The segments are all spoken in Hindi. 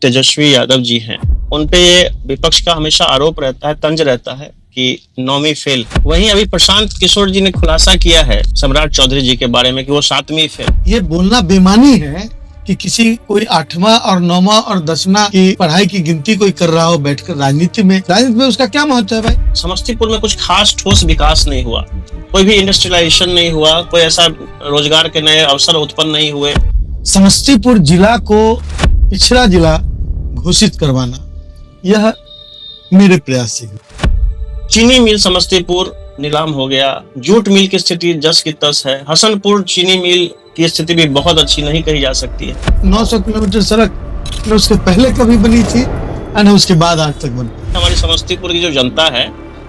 तेजस्वी यादव जी हैं, उन पे ये विपक्ष का हमेशा आरोप रहता है, तंज रहता है कि 9वीं फेल। वहीं अभी प्रशांत किशोर जी ने खुलासा किया है सम्राट चौधरी जी के बारे में कि वो 7वीं फेल। ये बोलना बेईमानी है कि किसी कोई 8वां और 9वां और 10वां की पढ़ाई की गिनती कोई कर रहा हो बैठकर। राजनीति में उसका क्या महत्व है भाई? समस्तीपुर में कुछ खास ठोस विकास नहीं हुआ, कोई भी इंडस्ट्रियलाइजेशन नहीं हुआ, कोई ऐसा रोजगार के नए अवसर उत्पन्न नहीं हुए। समस्तीपुर जिला को पिछड़ा जिला घोषित करवाना यह मेरे प्रयास से। चीनी मिल समस्तीपुर नीलाम हो गया, जूट मिल की स्थिति जस की तस है। हसनपुर चीनी मिल की स्थिति भी बहुत अच्छी नहीं कही जा सकती है। 900 किलोमीटर सड़क न उसके पहले कभी बनी थी और न उसके बाद आज तक बनी। हमारी समस्तीपुर की जो जनता है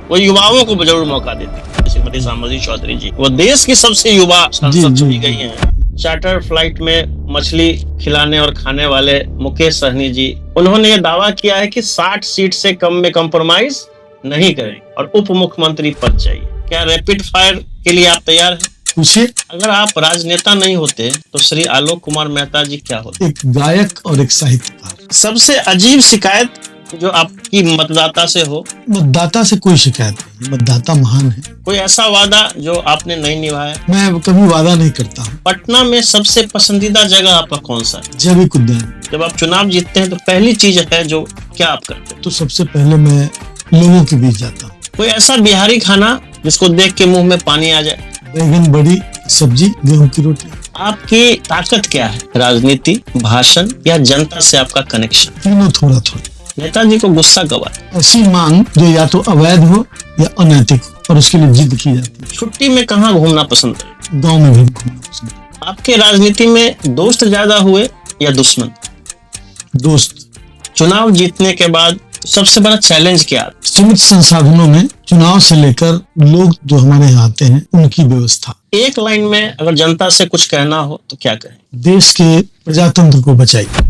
वो युवाओं को जरूर मौका देती है। श्रीमती सामजी चौधरी जी वो देश की सबसे युवा सांसद चुनी गई हैं। चार्टर फ्लाइट में मछली खिलाने और खाने वाले मुकेश सहनी जी, उन्होंने ये दावा किया है कि 60 सीट से कम में कंप्रोमाइज नहीं करें और उप मुख्यमंत्री पद चाहिए। क्या रैपिड फायर के लिए आप तैयार हैं? पूछिए। अगर आप राजनेता नहीं होते तो श्री आलोक कुमार मेहता जी क्या होते? एक गायक और एक साहित्यकार। सबसे अजीब शिकायत जो आपकी मतदाता से हो? मतदाता से कोई शिकायत नहीं, मतदाता महान है। कोई ऐसा वादा जो आपने नहीं निभाया? मैं कभी वादा नहीं करता हूँ। पटना में सबसे पसंदीदा जगह आपका कौन सा है? जैविक उद्यान। जब आप चुनाव जीतते हैं तो पहली चीज है जो क्या आप करते हैं? तो सबसे पहले मैं लोगों के बीच जाता हूँ। कोई ऐसा बिहारी खाना जिसको देख के मुंह में पानी आ जाए? बैगन बड़ी सब्जी गेहूं की रोटी। आपकी ताकत क्या है? राजनीति, भाषण या जनता से आपका कनेक्शन? तीनों थोड़ा थोड़ा। नेताजी को गुस्सा कब आता है? ऐसी मांग जो या तो अवैध हो या अनैतिक हो और उसके लिए जिद की जाती है। छुट्टी में कहाँ घूमना पसंद है? गाँव में भी घूमना पसंद है। आपके राजनीति में दोस्त ज्यादा हुए या दुश्मन? दोस्त। चुनाव जीतने के बाद सबसे बड़ा चैलेंज क्या है? सीमित संसाधनों में चुनाव से लेकर लोग जो हमारे यहाँ आते हैं उनकी व्यवस्था। एक लाइन में अगर जनता से कुछ कहना हो तो क्या कहें? देश के प्रजातंत्र को बचाइए।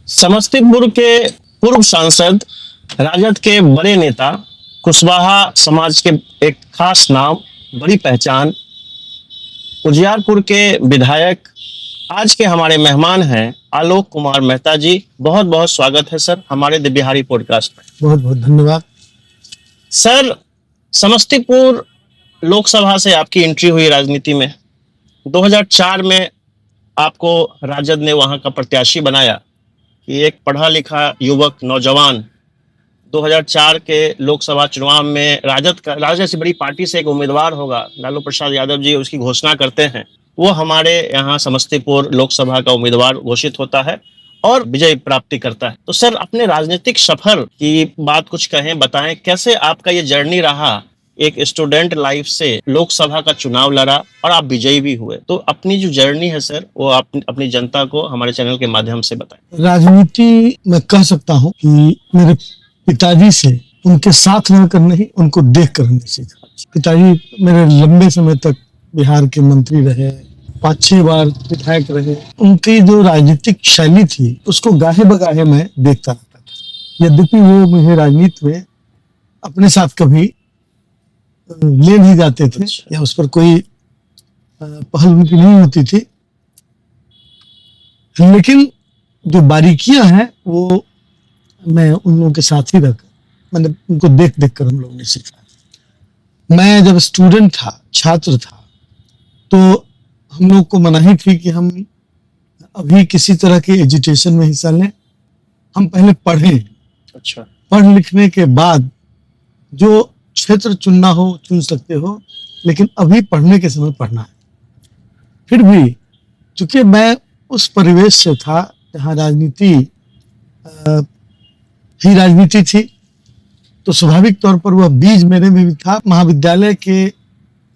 समस्तीपुर के पूर्व सांसद, राजद के बड़े नेता, कुशवाहा समाज के एक खास नाम, बड़ी पहचान, उजियारपुर के विधायक, आज के हमारे मेहमान हैं आलोक कुमार मेहता जी। बहुत बहुत स्वागत है सर हमारे द बिहारी पॉडकास्ट में। बहुत बहुत धन्यवाद सर। समस्तीपुर लोकसभा से आपकी एंट्री हुई राजनीति में। 2004 में आपको राजद ने वहां का प्रत्याशी बनाया कि एक पढ़ा लिखा युवक नौजवान 2004 के लोकसभा चुनाव में राजद जैसी बड़ी पार्टी से एक उम्मीदवार होगा, लालू प्रसाद यादव जी उसकी घोषणा करते हैं। वो हमारे यहाँ समस्तीपुर लोकसभा का उम्मीदवार घोषित होता है और विजय प्राप्ति करता है। तो सर अपने राजनीतिक सफर की बात कुछ कहें, बताएं कैसे आपका ये जर्नी रहा। एक स्टूडेंट लाइफ से लोकसभा का चुनाव लड़ा और आप विजयी भी हुए। तो अपनी जो जर्नी है सर वो आप अपनी जनता को हमारे चैनल के माध्यम से बताएं। राजनीति मैं कह सकता हूँ कि मेरे पिताजी से उनके साथ रहकर नहीं, उनको देख कर हमने सीखा। पिताजी मेरे लंबे समय तक बिहार के मंत्री रहे, 5-6 बार विधायक रहे। उनकी जो राजनीतिक शैली थी उसको गाहे बगाहे मैं देखता रहता था। यद्यपि वो मुझे राजनीति में अपने साथ कभी ले नहीं जाते थे या उस पर कोई पहल उनकी नहीं होती थी, लेकिन जो बारीकियां हैं वो मैं उन लोगों के साथ ही रहकर, मैंने उनको देख देख कर हम लोगों ने सीखा। मैं जब स्टूडेंट था, छात्र था, तो हम लोग को मनाही थी कि हम अभी किसी तरह के एजुटेशन में हिस्सा लें, हम पहले पढ़ें। अच्छा। पढ़ लिखने के बाद जो क्षेत्र चुनना हो चुन सकते हो, लेकिन अभी पढ़ने के समय पढ़ना है। फिर भी चूंकि मैं उस परिवेश से था जहाँ राजनीति ही राजनीति थी, तो स्वाभाविक तौर पर वह बीज मेरे में भी था। महाविद्यालय के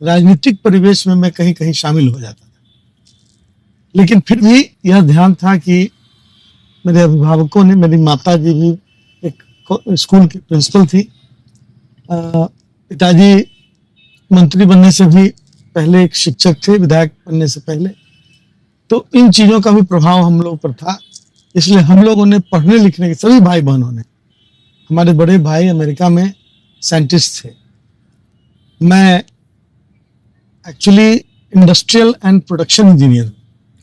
राजनीतिक परिवेश में मैं कहीं कहीं शामिल हो जाता था, लेकिन फिर भी यह ध्यान था कि मेरे अभिभावकों ने, मेरी माता जी भी एक स्कूल की प्रिंसिपल थी, पिताजी मंत्री बनने से भी पहले एक शिक्षक थे, विधायक बनने से पहले। तो इन चीजों का भी प्रभाव हम लोग पर था, इसलिए हम लोगों ने पढ़ने लिखने के, सभी भाई बहनों ने, हमारे बड़े भाई अमेरिका में साइंटिस्ट थे, मैं actually industrial and production engineer,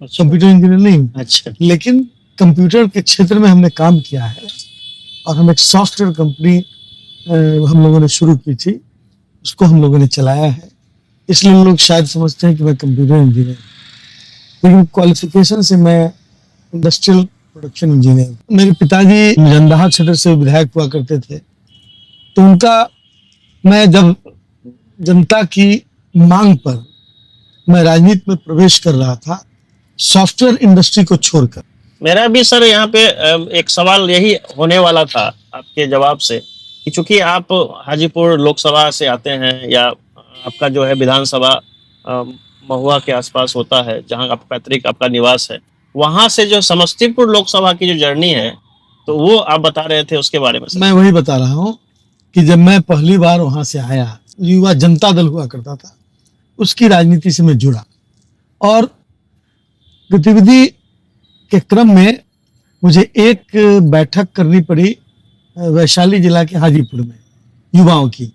computer engineer नहीं हूँ, अच्छा, लेकिन कंप्यूटर के क्षेत्र में हमने काम किया है। और हम एक सॉफ्टवेयर कंपनी हम लोगों ने शुरू की थी, उसको हम लोगों ने चलाया है, इसलिए लोग शायद समझते हैं कि मैं कंप्यूटर इंजीनियर, लेकिन क्वालिफिकेशन से मैं इंडस्ट्रियल प्रोडक्शन इंजीनियर। मेरे पिताजी जंदाहा क्षेत्र से विधायक हुआ करते थे, तो उनका, मैं जब जनता की मांग पर मैं राजनीति में प्रवेश कर रहा था, सॉफ्टवेयर इंडस्ट्री को छोड़कर। मेरा भी सर यहाँ पे एक सवाल यही होने वाला था आपके जवाब से, कि चूंकि आप हाजीपुर लोकसभा से आते हैं, या आपका जो है विधानसभा महुआ के आसपास होता है, जहाँ आप पैतृक आपका निवास है, वहां से जो समस्तीपुर लोकसभा की जो जर्नी है, तो वो आप बता रहे थे, उसके बारे में सर। मैं वही बता रहा हूँ कि जब मैं पहली बार वहां से आया, युवा जनता दल हुआ करता था, उसकी राजनीति से मैं जुड़ा, और गतिविधि के क्रम में मुझे एक बैठक करनी पड़ी वैशाली जिला के हाजीपुर में युवाओं की।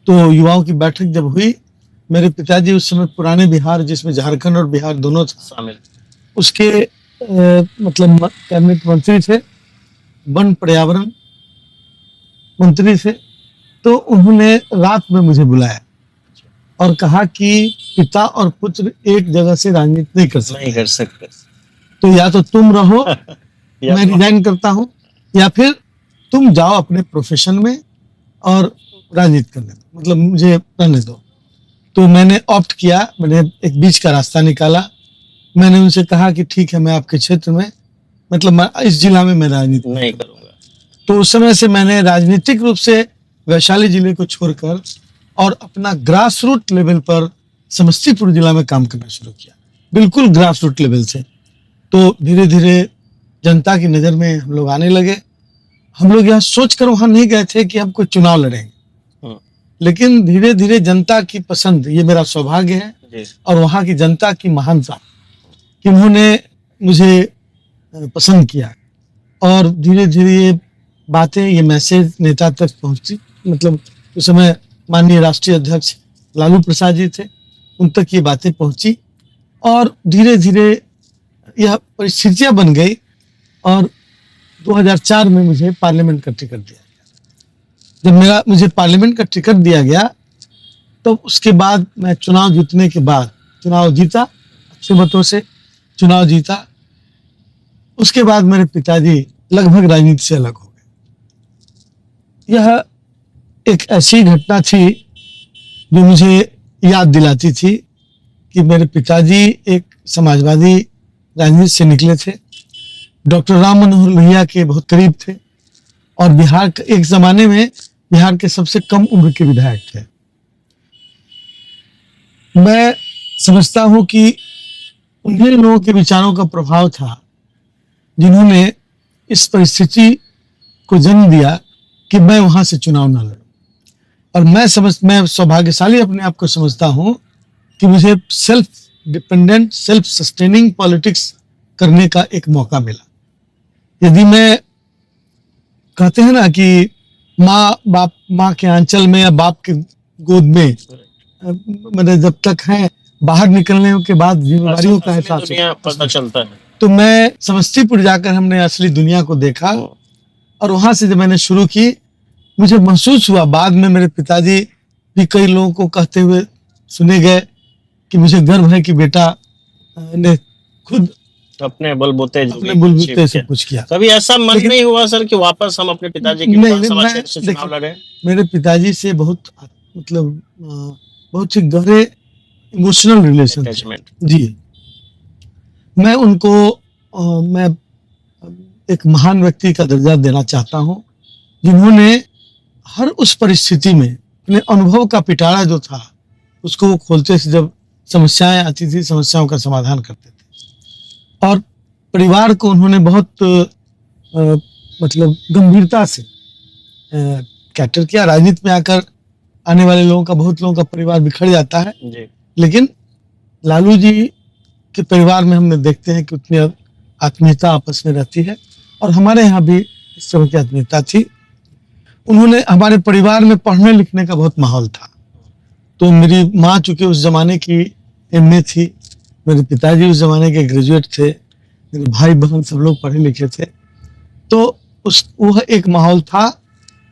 तो युवाओं की बैठक जब हुई, मेरे पिताजी उस समय पुराने बिहार, जिसमें झारखंड और बिहार दोनों था शामिल, उसके मतलब कैबिनेट मंत्री थे, वन पर्यावरण मंत्री थे। तो उन्होंने रात में मुझे बुलाया और कहा कि पिता और पुत्र एक जगह से राजनीति नहीं कर सकते, तो या तो तुम रहो मैं रिजाइन करता हूं, या फिर तुम जाओ अपने प्रोफेशन में और राजनीति करने दो, मतलब मुझे रहने दो। तो मैंने ऑप्ट किया, मैंने एक बीच का रास्ता निकाला। मैंने उनसे कहा कि ठीक है, मैं आपके क्षेत्र में, मतलब इस जिला में मैं राजनीति नहीं करूंगा। तो उस समय से मैंने राजनीतिक रूप से वैशाली जिले को छोड़कर और अपना ग्रास रूट लेवल पर समस्तीपुर जिला में काम करना शुरू किया, बिल्कुल ग्रास रूट लेवल से। तो धीरे धीरे जनता की नजर में हम लोग आने लगे। हम लोग यहाँ सोचकर वहां नहीं गए थे कि हम कोई चुनाव लड़ेंगे, लेकिन धीरे धीरे जनता की पसंद, ये मेरा सौभाग्य है, और वहां की जनता की महानता कि उन्होंने मुझे पसंद किया, और धीरे धीरे ये बातें, ये मैसेज नेता तक पहुंची। मतलब उस समय माननीय राष्ट्रीय अध्यक्ष लालू प्रसाद जी थे, उन तक ये बातें पहुंची, और धीरे धीरे यह परिस्थितियां बन गई, और 2004 में मुझे पार्लियामेंट का टिकट दिया गया। जब मुझे पार्लियामेंट का टिकट दिया गया, तो उसके बाद मैं चुनाव जीतने के बाद, चुनाव जीता, अच्छे मतों से चुनाव जीता, उसके बाद मेरे पिताजी लगभग राजनीति से अलग हो गए। यह एक ऐसी घटना थी जो मुझे याद दिलाती थी कि मेरे पिताजी एक समाजवादी राजनीति से निकले थे, डॉक्टर राम मनोहर लोहिया के बहुत करीब थे, और बिहार एक जमाने में बिहार के सबसे कम उम्र के विधायक थे। मैं समझता हूं कि उन्हीं लोगों के विचारों का प्रभाव था जिन्होंने इस परिस्थिति को जन्म दिया कि मैं वहां से चुनाव न लड़ूं। और मैं सौभाग्यशाली अपने आप को समझता हूं कि मुझे self dependent, self sustaining politics करने का एक मौका मिला। यदि मैं, कहते हैं ना कि माँ के आंचल में या बाप के गोद में, मैंने जब तक है, बाहर निकलने के बाद जिम्मेदारियों का एहसास पता चलता है। तो मैं समस्तीपुर जाकर हमने असली दुनिया को देखा, और वहां से जब मैंने शुरू की, मुझे महसूस हुआ, बाद में मेरे पिताजी भी कई लोगों को कहते हुए सुने गए कि मुझे गर्व है कि बेटा ने खुद अपने बलबूते सब कुछ किया। कभी ऐसा मन नहीं हुआ सर कि वापस हम अपने पिताजी की विधानसभा क्षेत्र से चुनाव लड़ें? मेरे पिताजी से बहुत, मतलब बहुत ही गहरे इमोशनल रिलेशन जी। मैं उनको मैं एक महान व्यक्ति का दर्जा देना चाहता हूं, जिन्होंने हर उस परिस्थिति में अपने अनुभव का पिटारा जो था उसको वो खोलते थे। जब समस्याएं आती थी, समस्याओं का समाधान करते थे, और परिवार को उन्होंने बहुत मतलब गंभीरता से कैटर किया। राजनीति में आकर आने वाले लोगों का, बहुत लोगों का परिवार बिखर जाता है, जी लेकिन लालू जी के परिवार में हमने देखते हैं कि उतनी आत्मीयता आपस में रहती है, और हमारे यहाँ भी इस तरह की आत्मीयता थी। उन्होंने, हमारे परिवार में पढ़ने लिखने का बहुत माहौल था। तो मेरी माँ चूंकि उस जमाने की एमए थी, मेरे पिताजी उस जमाने के ग्रेजुएट थे, मेरे भाई बहन सब लोग पढ़े लिखे थे, तो उस वह एक माहौल था,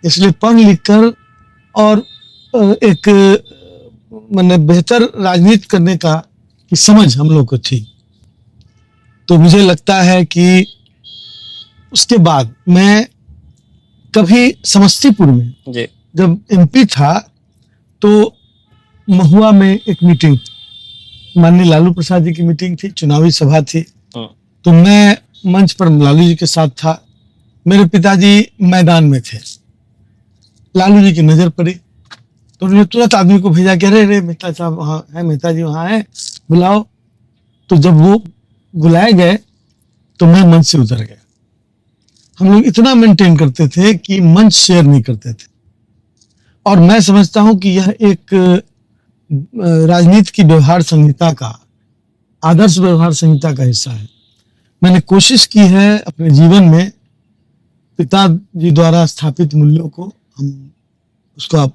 इसलिए पढ़ लिख कर और एक मैंने बेहतर राजनीति करने का की समझ हम लोग को थी। तो मुझे लगता है कि उसके बाद मैं कभी समस्तीपुर में जी जब एमपी था, तो महुआ में एक मीटिंग, माननीय लालू प्रसाद जी की मीटिंग थी, चुनावी सभा थी। तो मैं मंच पर लालू जी के साथ था, मेरे पिताजी मैदान में थे, लालू जी की नजर पड़ी, तो उन्होंने तुरंत आदमी को भेजा कि अरे अरे मेहता साहब वहाँ है, मेहता जी वहाँ है, बुलाओ। तो जब वो बुलाए गए तो मैं मंच से उतर गया। हम लोग इतना मेंटेन करते थे कि मंच शेयर नहीं करते थे, और मैं समझता हूं कि यह एक राजनीति की व्यवहार संहिता का, आदर्श व्यवहार संहिता का हिस्सा है। मैंने कोशिश की है अपने जीवन में पिताजी द्वारा स्थापित मूल्यों को हम उसको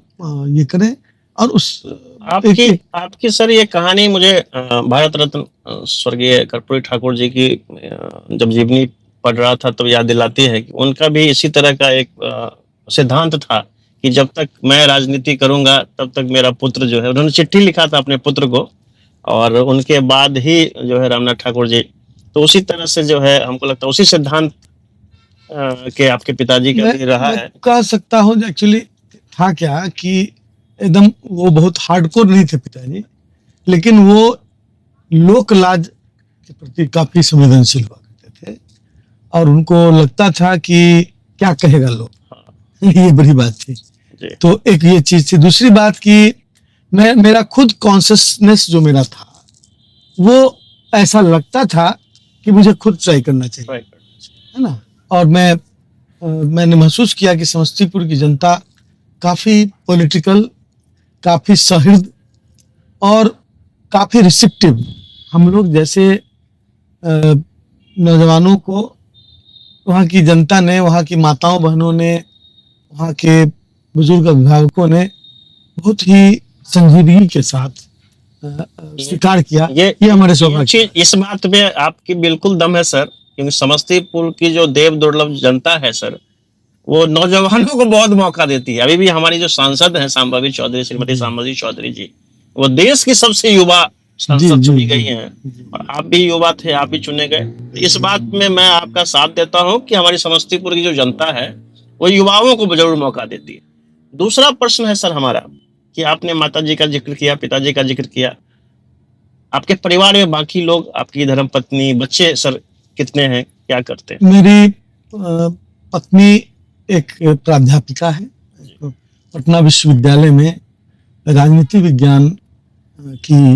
ये करें, और उस आपकी सर ये कहानी मुझे भारत रत्न स्वर्गीय कर्पूरी ठाकुर जी की जब जीवनी पढ़ रहा था तब याद दिलाती है कि उनका भी इसी तरह का एक सिद्धांत था कि जब तक मैं राजनीति करूंगा तब तक मेरा पुत्र जो है, उन्होंने चिट्ठी लिखा था अपने पुत्र को, और उनके बाद ही जो है रामनाथ ठाकुर जी, तो उसी तरह से जो है हमको लगता है उसी सिद्धांत के आपके पिताजी का भी रहा है। कह सकता हूँ एक्चुअली था क्या कि एकदम वो बहुत हार्डकोर नहीं थे पिताजी, लेकिन वो लोक लाज के प्रति काफी संवेदनशील हुआ करते थे, और उनको लगता था कि क्या कहेगा लोग, ये बड़ी बात थी। तो एक ये चीज थी। दूसरी बात कि मेरा खुद कॉन्शियसनेस जो मेरा था, वो ऐसा लगता था कि मुझे खुद ट्राई करना चाहिए, है ना। और मैंने महसूस किया कि समस्तीपुर की जनता काफी पॉलिटिकल, काफी सहृद और काफी रिसेप्टिव, हम लोग जैसे नौजवानों को वहाँ की जनता ने, वहाँ की माताओं बहनों ने, वहाँ के बुजुर्ग अभिभावकों ने बहुत ही संजीदगी के साथ स्वीकार किया। ये हमारे सौभाग्य। इस बात में आपकी बिल्कुल दम है सर, क्योंकि समस्तीपुर की जो देव दुर्लभ जनता है सर, वो नौजवानों को बहुत मौका देती है। अभी भी हमारी जो सांसद हैं सांबवी चौधरी, श्रीमती सांबवी चौधरी जी, वो देश की सबसे युवा सांसद चुनी गई हैं, और आप भी युवा थे, आप भी चुने गए। इस बात में मैं आपका साथ देता हूं कि हमारी समस्तीपुर की जो जनता है वो युवाओं को जरूर मौका देती है। दूसरा प्रश्न है सर हमारा कि आपने माता जी का जिक्र किया, पिताजी का जिक्र किया, आपके परिवार में बाकी लोग, आपकी धर्मपत्नी, बच्चे सर कितने हैं, क्या करते हैं? मेरी पत्नी एक प्राध्यापिका है, पटना विश्वविद्यालय में राजनीति विज्ञान की,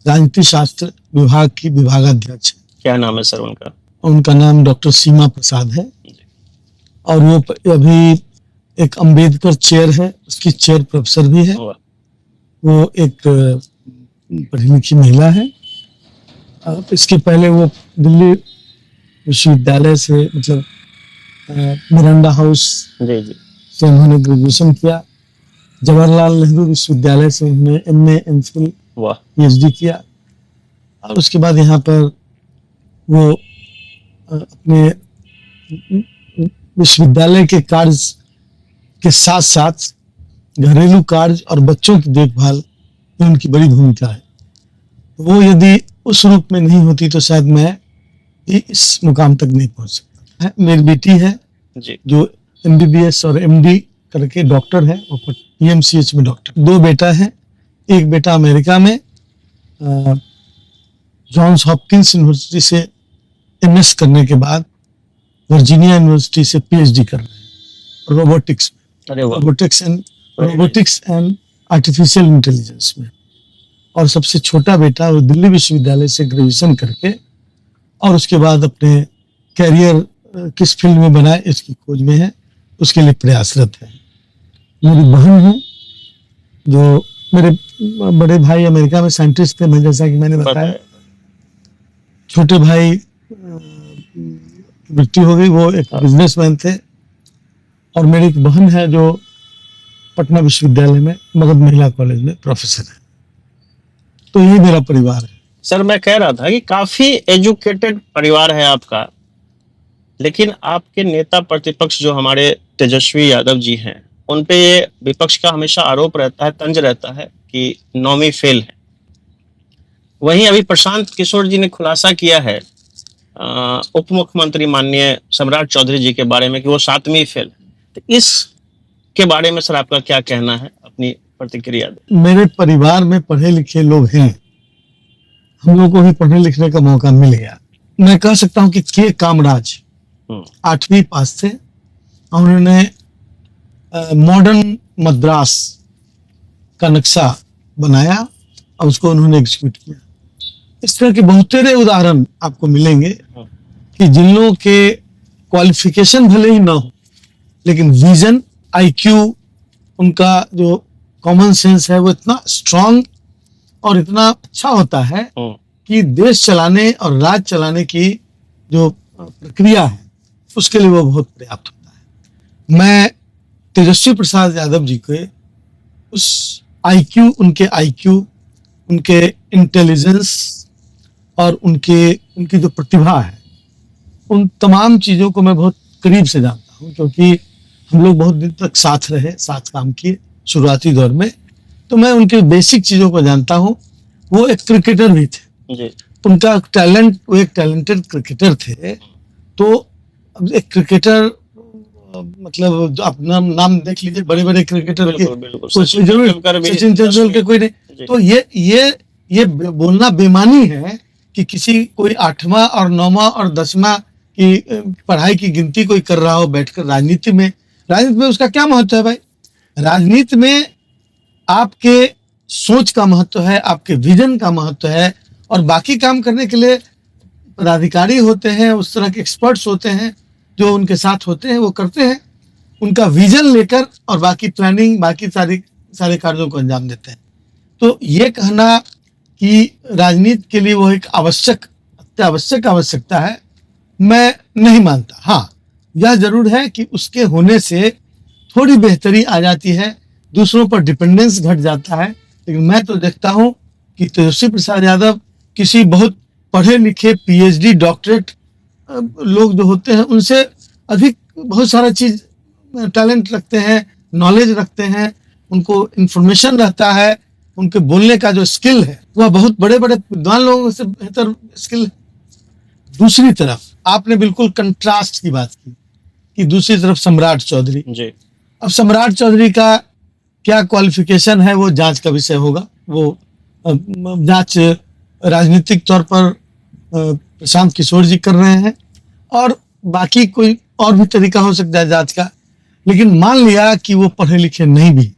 राजनीति शास्त्र विभाग की विभागाध्यक्ष है। क्या नाम है सर उनका? उनका नाम डॉक्टर सीमा प्रसाद है, और वो अभी एक अंबेडकर चेयर है, उसकी चेयर प्रोफेसर भी है। वो एक पढ़ी लिखी महिला है। इसके पहले वो दिल्ली विश्वविद्यालय से, मतलब मिरांडा हाउस से उन्होंने ग्रेजुएशन किया, जवाहरलाल नेहरू विश्वविद्यालय से उन्होंने एमए एमफिल पीएचडी किया, और उसके बाद यहाँ पर वो अपने विश्वविद्यालय के कार्य के साथ साथ घरेलू कार्य और बच्चों की देखभाल में उनकी बड़ी भूमिका है। वो यदि उस रूप में नहीं होती तो शायद मैं इस मुकाम तक नहीं पहुंच सकता। मेरी बेटी है जी, जो एमबीबीएस और एमडी करके डॉक्टर है, वो पीएमसीएच में डॉक्टर। 2 बेटा है, एक बेटा अमेरिका में जॉन्स हॉपकिंस यूनिवर्सिटी से एमएस करने के बाद वर्जीनिया यूनिवर्सिटी से पीएचडी कर रहे हैं रोबोटिक्स में, रोबोटिक्स एंड आर्टिफिशियल इंटेलिजेंस में। और सबसे छोटा बेटा वो दिल्ली विश्वविद्यालय से ग्रेजुएशन करके और उसके बाद अपने कैरियर किस फील्ड में बनाए इसकी खोज में है, उसके लिए प्रयासरत है। मेरी बहन है जो मेरे बड़े भाई अमेरिका में साइंटिस्ट थे, मैं जैसा कि मैंने बताया। छोटे भाई मृत्यु हो गई, वो एक बिजनेसमैन थे। और मेरी एक बहन है जो पटना विश्वविद्यालय में मगध महिला कॉलेज में प्रोफेसर है। तो यही मेरा परिवार है। सर मैं कह रहा था कि काफी एजुकेटेड परिवार है आपका, लेकिन आपके नेता प्रतिपक्ष जो हमारे तेजस्वी यादव जी हैं, उन पे ये विपक्ष का हमेशा आरोप रहता है, तंज रहता है कि नौवीं फेल है। वहीं अभी प्रशांत किशोर जी ने खुलासा किया है उप मुख्यमंत्री माननीय सम्राट चौधरी जी के बारे में कि वो 7वीं फेल है। तो इस के बारे में सर आपका क्या कहना है, अपनी प्रतिक्रिया दें। मेरे परिवार में पढ़े लिखे लोग हैं, हम लोग को भी पढ़ने लिखने का मौका मिल गया। मैं कह सकता हूं कि के कामराज 8वीं पास थे। उन्होंने मॉडर्न मद्रास का नक्शा बनाया और उसको उन्होंने एग्जीक्यूट किया। इस तरह के बहुत सारे उदाहरण आपको मिलेंगे कि जिन लोगों के क्वालिफिकेशन भले ही ना हो, लेकिन विजन, आईक्यू, उनका जो कॉमन सेंस है वो इतना स्ट्रांग और इतना अच्छा होता है कि देश चलाने और राज्य चलाने की जो प्रक्रिया है उसके लिए वो बहुत पर्याप्त होता है। मैं तेजस्वी प्रसाद यादव जी के उस आईक्यू, उनके इंटेलिजेंस और उनकी जो प्रतिभा है, उन तमाम चीजों को मैं बहुत करीब से जानता हूं, क्योंकि हम लोग बहुत दिन तक साथ रहे, साथ काम किए शुरुआती दौर में। तो मैं उनके बेसिक चीजों को जानता हूं। वो एक क्रिकेटर भी थे जी। उनका टैलेंट, वो एक टैलेंटेड क्रिकेटर थे। तो एक क्रिकेटर मतलब आप नाम देख लीजिए, बड़े बड़े क्रिकेटर के सचिन तेंदुलकर कोई नहीं। तो ये बोलना बेमानी है कि किसी कोई 8वां और 9वां और 10वां की पढ़ाई की गिनती कोई कर रहा हो बैठकर राजनीति में उसका क्या महत्व है भाई? राजनीति में आपके सोच का महत्व है, आपके विजन का महत्व है, और बाकी काम करने के लिए पदाधिकारी होते हैं, उस तरह के एक्सपर्ट्स होते हैं जो उनके साथ होते हैं, वो करते हैं उनका विजन लेकर और बाकी प्लानिंग, बाकी सारे कार्यों को अंजाम देते हैं। तो ये कहना कि राजनीति के लिए वो एक अत्यावश्यक आवश्यकता है, मैं नहीं मानता। हाँ, यह जरूर है कि उसके होने से थोड़ी बेहतरी आ जाती है, दूसरों पर डिपेंडेंस घट जाता है। लेकिन मैं तो देखता हूं कि तेजस्वी प्रसाद यादव किसी बहुत पढ़े लिखे पीएचडी, डॉक्टरेट लोग जो होते हैं उनसे अधिक बहुत सारा चीज टैलेंट रखते हैं, नॉलेज रखते हैं, उनको इंफॉर्मेशन रहता है, उनके बोलने का जो स्किल है वह बहुत बड़े बड़े विद्वान लोगों से बेहतर स्किल है। दूसरी तरफ आपने बिल्कुल कंट्रास्ट की बात की कि दूसरी तरफ सम्राट चौधरी जी। अब सम्राट चौधरी का क्या क्वालिफिकेशन है वो जांच का विषय होगा। वो जांच राजनीतिक तौर पर प्रशांत किशोर जी कर रहे हैं, और बाकी कोई और भी तरीका हो सकता है जांच का। लेकिन मान लिया कि वो पढ़े लिखे नहीं भी,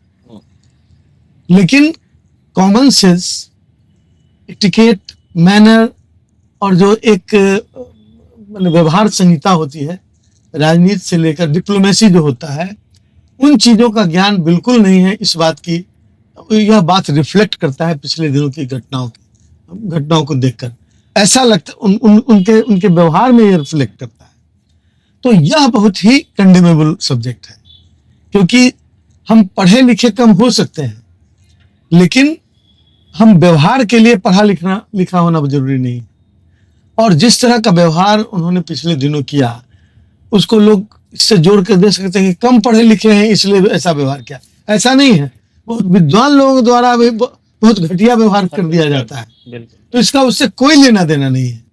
लेकिन कॉमन सेंस, एटिकेट, मैनर और जो एक व्यवहार संहिता होती है राजनीति से लेकर डिप्लोमेसी जो होता है, उन चीजों का ज्ञान बिल्कुल नहीं है। इस बात की यह बात रिफ्लेक्ट करता है पिछले दिनों की घटनाओं को देखकर ऐसा लगता उनके व्यवहार में यह रिफ्लेक्ट करता है। तो यह बहुत ही कंडेमेबल सब्जेक्ट है, क्योंकि हम पढ़े लिखे कम हो सकते हैं, लेकिन हम व्यवहार के लिए पढ़ा लिखा होना जरूरी नहीं। और जिस तरह का व्यवहार उन्होंने पिछले दिनों किया, उसको लोग इससे जोड़ कर दे सकते हैं कि कम पढ़े लिखे हैं इसलिए ऐसा व्यवहार किया। ऐसा नहीं है, बहुत विद्वान लोगों द्वारा भी बहुत घटिया व्यवहार कर दिया जाता है। तो इसका उससे कोई लेना देना नहीं है।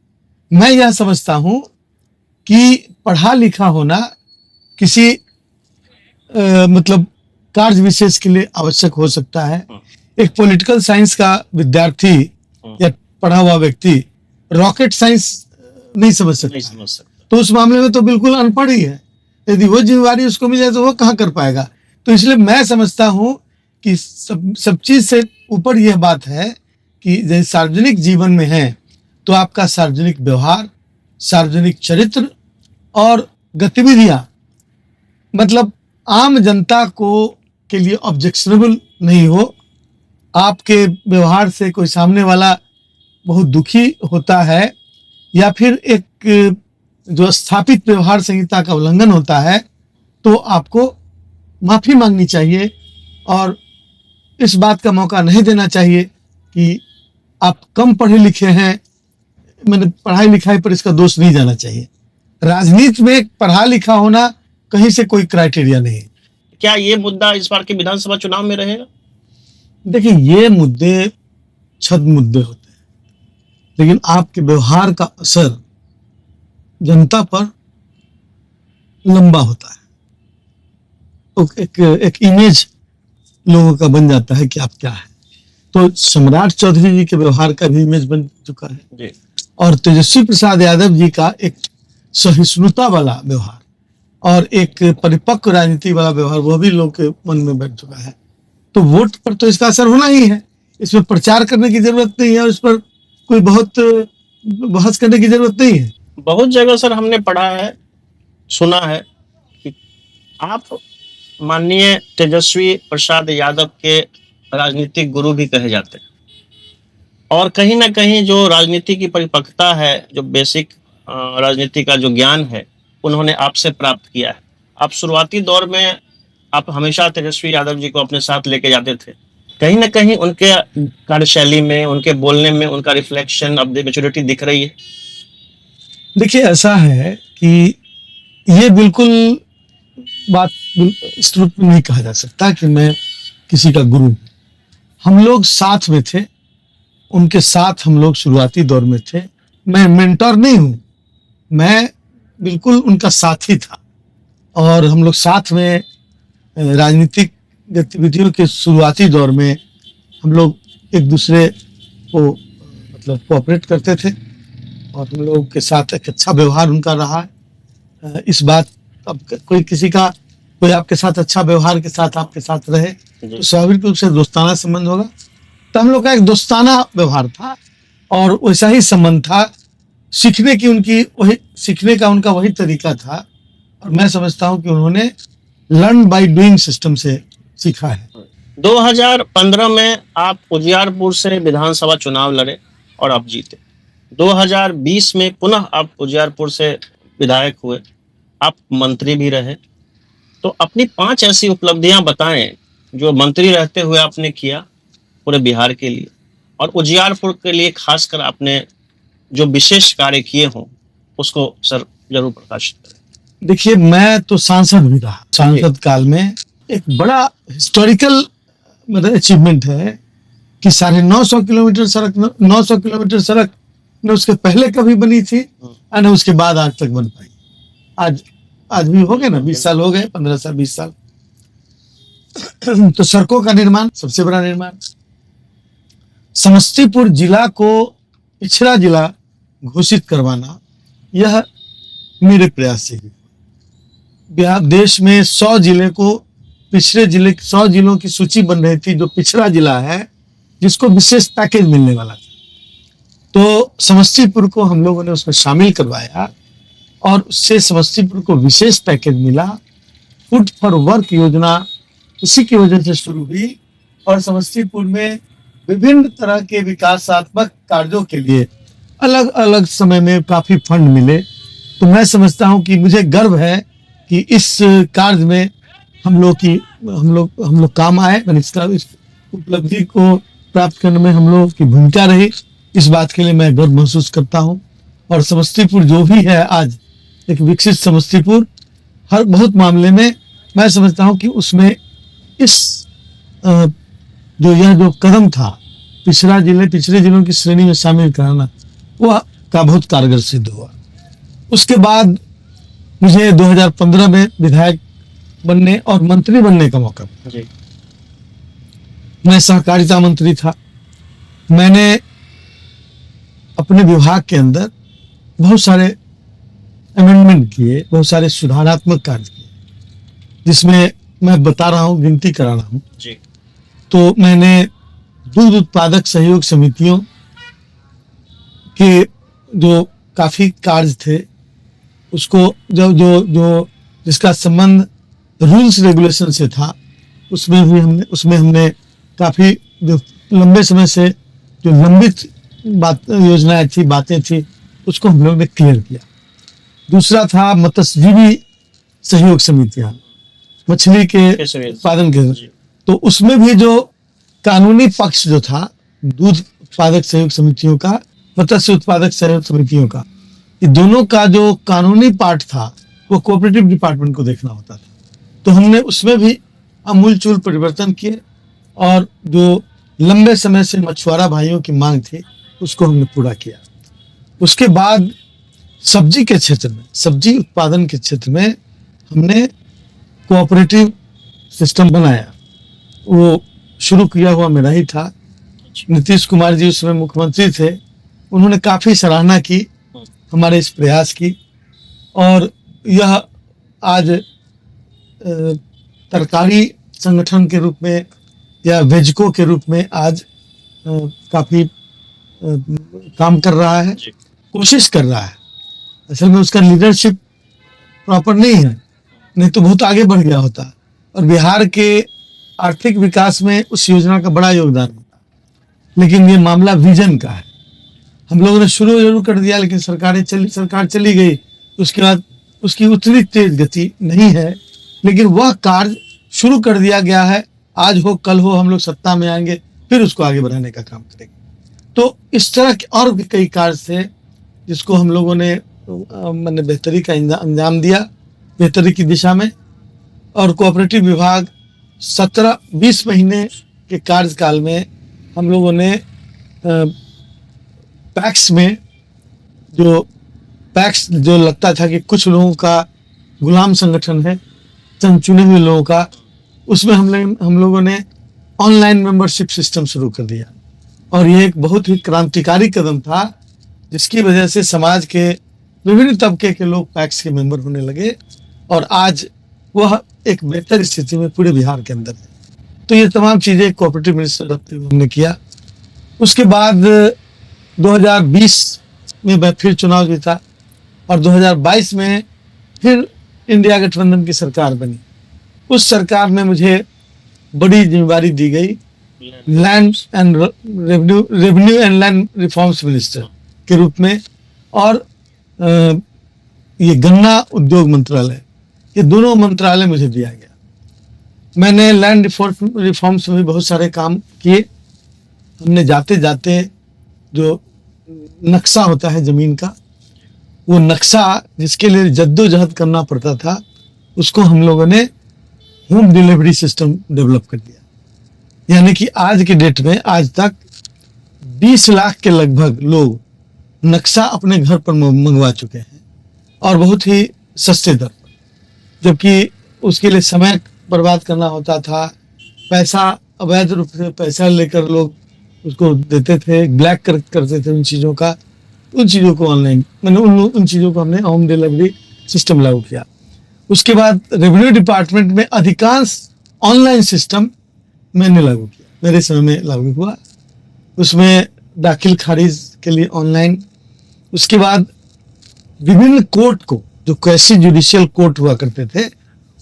मैं यह समझता हूं कि पढ़ा लिखा होना किसी मतलब कार्य विशेष के लिए आवश्यक हो सकता है। एक पॉलिटिकल साइंस का विद्यार्थी या पढ़ा हुआ व्यक्ति रॉकेट साइंस नहीं समझ सकता, तो उस मामले में तो बिल्कुल अनपढ़ ही है। यदि वो जिम्मेवारी उसको मिल जाए तो वो कहाँ कर पाएगा। तो इसलिए मैं समझता हूं कि सब चीज से ऊपर यह बात है कि जैसे सार्वजनिक जीवन में है तो आपका सार्वजनिक व्यवहार, सार्वजनिक चरित्र और गतिविधियां मतलब आम जनता को के लिए ऑब्जेक्शनेबल नहीं हो, आपके व्यवहार से कोई सामने वाला बहुत दुखी होता है या फिर एक जो स्थापित व्यवहार संहिता का उल्लंघन होता है, तो आपको माफी मांगनी चाहिए और इस बात का मौका नहीं देना चाहिए कि आप कम पढ़े लिखे हैं, मैंने पढ़ाई लिखाई पर इसका दोष नहीं जाना चाहिए। राजनीति में पढ़ा लिखा होना कहीं से कोई क्राइटेरिया नहीं है। क्या ये मुद्दा इस बार के विधानसभा चुनाव में रहेगा? देखिए, ये मुद्दे छद मुद्दे होते हैं, लेकिन आपके व्यवहार का असर जनता पर लंबा होता है। तो एक इमेज लोगों का बन जाता है कि आप क्या है। तो सम्राट चौधरी जी के व्यवहार का भी इमेज बन चुका है जी। और तेजस्वी प्रसाद यादव जी का एक सहिष्णुता वाला व्यवहार और एक परिपक्व राजनीति वाला व्यवहार वो भी लोग के मन में बैठ चुका है। तो वोट पर तो इसका असर होना ही है, इसमें प्रचार करने की जरूरत नहीं है और इस पर कोई बहुत बहस करने की जरूरत नहीं है। बहुत जगह सर हमने पढ़ा है, सुना है कि आप माननीय तेजस्वी प्रसाद यादव के राजनीतिक गुरु भी कहे जाते हैं और कहीं ना कहीं जो राजनीति की परिपक्वता है, जो बेसिक राजनीति का जो ज्ञान है, उन्होंने आपसे प्राप्त किया है। आप शुरुआती दौर में आप हमेशा तेजस्वी यादव जी को अपने साथ लेके जाते थे। कहीं ना कहीं उनके कार्यशैली में, उनके बोलने में उनका रिफ्लेक्शन ऑफ द मैच्योरिटी दिख रही है। देखिए, ऐसा है कि ये बिल्कुल बात इस रूप में नहीं कहा जा सकता कि मैं किसी का गुरु हूं। हम लोग साथ में थे, उनके साथ हम लोग शुरुआती दौर में थे। मैं मेंटोर नहीं हूं, मैं बिल्कुल उनका साथी था और हम लोग साथ में राजनीतिक गतिविधियों के शुरुआती दौर में हम लोग एक दूसरे को मतलब कोऑपरेट करते थे और हम लोग के साथ एक अच्छा व्यवहार उनका रहा है। इस बात, अब कोई आपके साथ अच्छा व्यवहार के साथ आपके साथ रहे तो स्वाभाविक रूप से दोस्ताना संबंध होगा। तो हम लोग का एक दोस्ताना व्यवहार था और वैसा ही संबंध था। सीखने का उनका वही तरीका था और मैं समझता हूं कि उन्होंने लर्न बाय डूइंग सिस्टम से सीखा है। 2015 में आप उजियारपुर से विधानसभा चुनाव लड़े और आप जीते। 2020 में पुनः आप उजियारपुर से विधायक हुए, आप मंत्री भी रहे। तो अपनी 5 ऐसी उपलब्धियां बताएं जो मंत्री रहते हुए आपने किया पूरे बिहार के लिए और उजियारपुर के लिए खासकर आपने जो विशेष कार्य किए हों उसको सर जरूर प्रकाशित करें। देखिए, मैं तो सांसद भी रहा। सांसद काल में एक बड़ा हिस्टोरिकल मतलब अचीवमेंट है कि 950 किलोमीटर सड़क 900 किलोमीटर सड़क न उसके पहले कभी बनी थी और न उसके बाद आज तक बन पाई। आज भी हो गए ना, 20 साल हो गए, 15 साल 20 साल। तो सड़कों का निर्माण सबसे बड़ा निर्माण। समस्तीपुर जिला को पिछड़ा जिला घोषित करवाना, यह मेरे प्रयास से ही। बिहार देश में 100 जिले को पिछड़े जिले, 100 जिलों की सूची बन रही थी जो पिछड़ा जिला है जिसको विशेष पैकेज मिलने वाला था। तो समस्तीपुर को हम लोगों ने उसमें शामिल करवाया और उससे समस्तीपुर को विशेष पैकेज मिला। फूड फॉर वर्क योजना उसी की वजह से शुरू हुई और समस्तीपुर में विभिन्न तरह के विकासात्मक कार्यों के लिए अलग अलग समय में काफी फंड मिले। तो मैं समझता हूं कि मुझे गर्व है कि इस कार्य में हम लोग काम आए और इस उपलब्धि को प्राप्त करने में हम लोग की भूमिका रही। इस बात के लिए मैं गर्व महसूस करता हूं और समस्तीपुर जो भी है आज एक विकसित समस्तीपुर, हर बहुत मामले में मैं समझता हूं कि उसमें इस जो कदम था पिछड़े जिलों की श्रेणी में शामिल कराना, वह का बहुत कारगर सिद्ध हुआ। उसके बाद मुझे 2015 में विधायक बनने और मंत्री बनने का मौका मिला। मैं सहकारिता मंत्री था। मैंने अपने विभाग के अंदर बहुत सारे अमेंडमेंट किए, बहुत सारे सुधारात्मक कार्य किए, जिसमें मैं बता रहा हूँ, गिनती करा रहा हूँ। तो मैंने दूध उत्पादक सहयोग समितियों के जो काफी कार्य थे उसको जो जिसका संबंध रूल्स रेगुलेशन से था, उसमें हमने काफी जो लंबे समय से जो लंबित योजनाएं थी, बातें थी, उसको हम लोग ने क्लियर किया। दूसरा था मत्स्यजीवी सहयोग समितियां, मछली के उत्पादन के, तो उसमें भी जो कानूनी पक्ष जो था दूध उत्पादक सहयोग समितियों का, मत्स्य उत्पादक सहयोग समितियों का, ये दोनों का जो कानूनी पार्ट था वो कोऑपरेटिव डिपार्टमेंट को देखना होता था। तो हमने उसमें भी आमूलचूल परिवर्तन किए और जो लंबे समय से मछुआरा भाइयों की मांग थी उसको हमने पूरा किया। उसके बाद सब्जी के क्षेत्र में, सब्जी उत्पादन के क्षेत्र में हमने कोऑपरेटिव सिस्टम बनाया। वो शुरू किया हुआ मेरा ही था। नीतीश कुमार जी उसमें मुख्यमंत्री थे, उन्होंने काफी सराहना की हमारे इस प्रयास की, और यह आज तरकारी संगठन के रूप में या वेजको के रूप में आज काफी काम कर रहा है, कोशिश कर रहा है। असल में उसका लीडरशिप प्रॉपर नहीं है, नहीं तो बहुत आगे बढ़ गया होता। और बिहार के आर्थिक विकास में उस योजना का बड़ा योगदान होता। लेकिन ये मामला विजन का है। हम लोगों ने शुरू जरूर कर दिया, लेकिन सरकार चली गई, उसके बाद उसकी उतनी तेज गति नहीं है, लेकिन वह कार्य शुरू कर दिया गया है। आज हो कल हो हम लोग सत्ता में आएंगे, फिर उसको आगे बढ़ाने का काम करेंगे। तो इस तरह के और भी कई कार्य थे जिसको हम लोगों ने मैंने बेहतरी का अंजाम दिया, बेहतरी की दिशा में। और कोऑपरेटिव विभाग 17-20 महीने के कार्यकाल में हम लोगों ने पैक्स में जो लगता था कि कुछ लोगों का गुलाम संगठन है, चंद चुने हुए लोगों का, उसमें हम लोगों ने ऑनलाइन मेंबरशिप सिस्टम शुरू कर दिया। और ये एक बहुत ही क्रांतिकारी कदम था, जिसकी वजह से समाज के विभिन्न तबके के लोग पैक्स के मेंबर होने लगे, और आज वह एक बेहतर स्थिति में पूरे बिहार के अंदर है। तो ये तमाम चीजें कोऑपरेटिव मिनिस्टर रखते हुए हमने किया। उसके बाद 2020 में मैं फिर चुनाव जीता, और 2022 में फिर इंडिया गठबंधन की सरकार बनी। उस सरकार में मुझे बड़ी जिम्मेदारी दी गई, land and revenue and land reforms minister के रूप में, और ये गन्ना उद्योग मंत्रालय, ये दोनों मंत्रालय मुझे दिया गया। मैंने लैंड रिफॉर्म्स में भी बहुत सारे काम किए। हमने जाते जाते जो नक्शा होता है जमीन का, वो नक्शा जिसके लिए जद्दोजहद करना पड़ता था, उसको हम लोगों ने होम डिलीवरी सिस्टम डेवलप कर दिया। यानी कि आज के डेट में आज तक 20 लाख के लगभग लोग नक्शा अपने घर पर मंगवा चुके हैं, और बहुत ही सस्ते दर पर। जबकि उसके लिए समय बर्बाद करना होता था, पैसा अवैध रूप से पैसा लेकर लोग उसको देते थे, ब्लैक करते थे उन चीज़ों का। उन चीज़ों को ऑनलाइन, मैंने उन चीज़ों को हमने होम डिलीवरी सिस्टम लागू किया। उसके बाद रेवेन्यू डिपार्टमेंट में अधिकांश ऑनलाइन सिस्टम मैंने लागू किया, मेरे समय में लागू हुआ। उसमें दाखिल खारिज के लिए ऑनलाइन। उसके बाद विभिन्न कोर्ट को, जो क्वैसी जुडिशियल कोर्ट हुआ करते थे,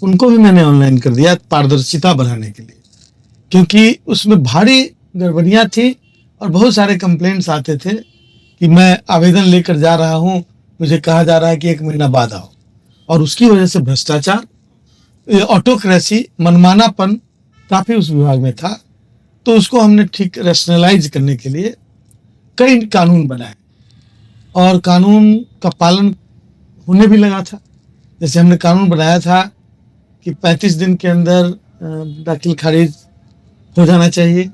उनको भी मैंने ऑनलाइन कर दिया पारदर्शिता बढ़ाने के लिए, क्योंकि उसमें भारी गड़बड़ियाँ थी और बहुत सारे कंप्लेंट्स आते थे कि मैं आवेदन लेकर जा रहा हूँ, मुझे कहा जा रहा है कि 1 महीना बाद आओ, और उसकी वजह से भ्रष्टाचार, ऑटोक्रेसी, मनमानापन काफ़ी उस विभाग में था। तो उसको हमने ठीक रैशनलाइज करने के लिए कई कानून बनाए, और कानून का पालन होने भी लगा था। जैसे हमने कानून बनाया था कि 35 दिन के अंदर दाखिल खारिज हो जाना चाहिए,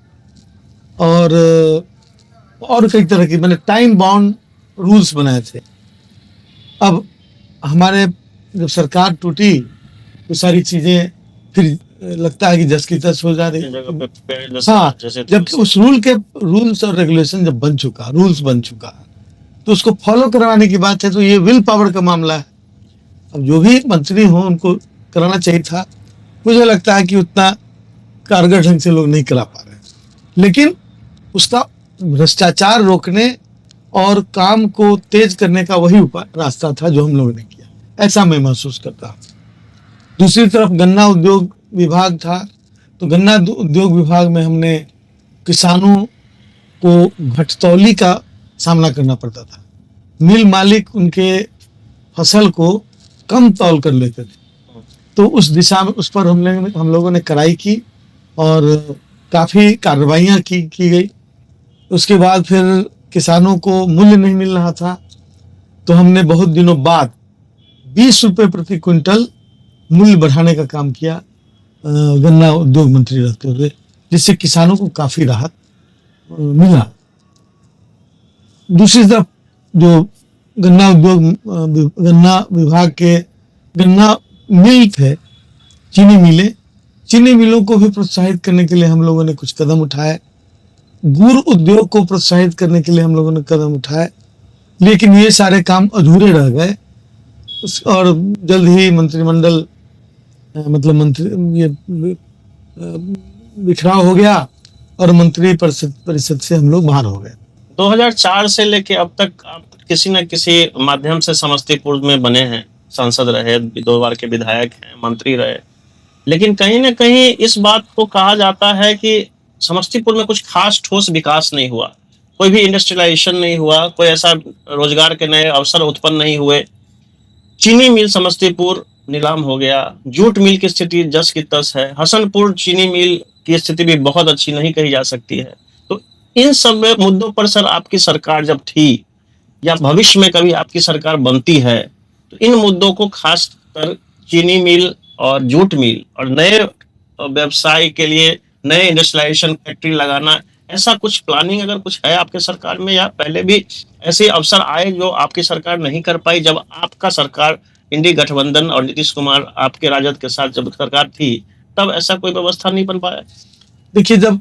और कई तरह की मैंने टाइम बाउंड रूल्स बनाए थे। अब हमारे जब सरकार टूटी तो सारी चीज़ें फिर लगता है कि जस की तस हो जा रही। हाँ, जब उस रूल्स और रेगुलेशन जब रूल्स बन चुका, तो उसको फॉलो करवाने की बात है, तो ये विल पावर का मामला है। अब जो भी मंत्री हों उनको कराना चाहिए था। मुझे लगता है कि उतना कारगर ढंग से लोग नहीं करा पा रहे हैं, लेकिन उसका भ्रष्टाचार रोकने और काम को तेज करने का वही रास्ता था जो हम लोगों ने किया, ऐसा मैं महसूस करता हूँ। दूसरी तरफ गन्ना उद्योग विभाग था, तो गन्ना उद्योग विभाग में हमने किसानों को घटतौली का सामना करना पड़ता था। मिल मालिक उनके फसल को कम तौल कर लेते थे। तो उस दिशा में उस पर हम लोगों ने कड़ाई की और काफ़ी कार्रवाइयाँ की गई। उसके बाद फिर किसानों को मूल्य नहीं मिल रहा था, तो हमने बहुत दिनों बाद 20 रुपये प्रति क्विंटल मूल्य बढ़ाने का काम किया गन्ना उद्योग मंत्री रहते हुए, जिससे किसानों को काफ़ी राहत मिला। दूसरी तरफ जो गन्ना विभाग के गन्ना मिल थे, चीनी मिलों को भी प्रोत्साहित करने के लिए हम लोगों ने कुछ कदम उठाए। गुड़ उद्योग को प्रोत्साहित करने के लिए हम लोगों ने कदम उठाए, लेकिन ये सारे काम अधूरे रह गए। और जल्द ही मंत्रिमंडल बिखराव हो गया और मंत्री परिषद से हम लोग बाहर हो गए। 2004 से लेके अब तक आप किसी न किसी माध्यम से समस्तीपुर में बने हैं, सांसद रहे, 2 बार के विधायक हैं, मंत्री रहे, लेकिन कहीं ना कहीं इस बात को कहा जाता है कि समस्तीपुर में कुछ खास ठोस विकास नहीं हुआ, कोई भी इंडस्ट्रियलाइजेशन नहीं हुआ, कोई ऐसा रोजगार के नए अवसर उत्पन्न नहीं हुए। चीनी मिल समस्तीपुर नीलाम हो गया, जूट मिल की स्थिति जस की तस है, हसनपुर चीनी मिल की स्थिति भी बहुत अच्छी नहीं कही जा सकती है। तो इन सब मुद्दों पर सर आपकी सरकार जब थी या भविष्य में कभी आपकी सरकार बनती है, तो इन मुद्दों को खास कर चीनी मिल और जूट मिल और नए व्यवसाय के लिए नए इंडस्ट्रियलाइजेशन फैक्ट्री लगाना, ऐसा कुछ प्लानिंग अगर कुछ है आपके सरकार में, या पहले भी ऐसे अवसर आए जो आपकी सरकार नहीं कर पाई जब आपका सरकार इंडी गठबंधन और नीतीश कुमार आपके राजद के साथ जब सरकार थी, तब ऐसा कोई व्यवस्था नहीं बन पाया? देखिए, जब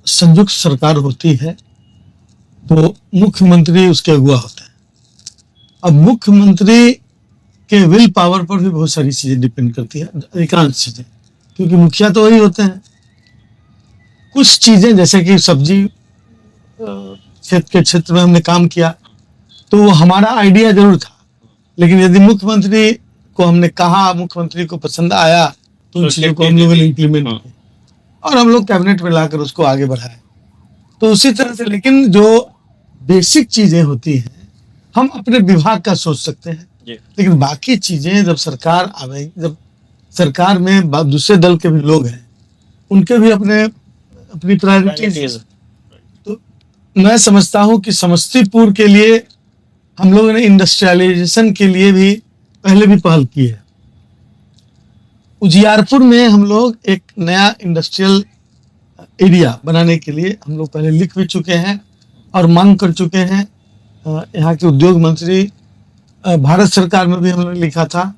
संयुक्त सरकार होती है तो मुख्यमंत्री उसके अगुवा होते हैं। अब मुख्यमंत्री के विल पावर पर भी बहुत सारी चीजें डिपेंड करती है, अधिकांश चीजें, क्योंकि मुखिया तो वही होते हैं। कुछ चीजें जैसे कि सब्जी क्षेत्र में हमने काम किया तो हमारा आइडिया जरूर था, लेकिन यदि मुख्यमंत्री को हमने कहा, मुख्यमंत्री को पसंद आया, तो उन चीजों को हम लोगों ने इम्प्लीमेंट किया और हम लोग कैबिनेट में लाकर उसको आगे बढ़ाए। तो उसी तरह से, लेकिन जो बेसिक चीजें होती हैं हम अपने विभाग का सोच सकते हैं, लेकिन बाकी चीजें जब सरकार आवे, जब सरकार में दूसरे दल के भी लोग हैं, उनके भी अपनी प्रायोरिटीज। तो मैं समझता हूं कि समस्तीपुर के लिए हम लोगों ने इंडस्ट्रियलाइजेशन के लिए भी पहले भी पहल की है। उजियारपुर में हम लोग एक नया इंडस्ट्रियल एरिया बनाने के लिए हम लोग पहले लिख भी चुके हैं और मांग कर चुके हैं। यहाँ के उद्योग मंत्री, भारत सरकार में भी हमने लिखा था।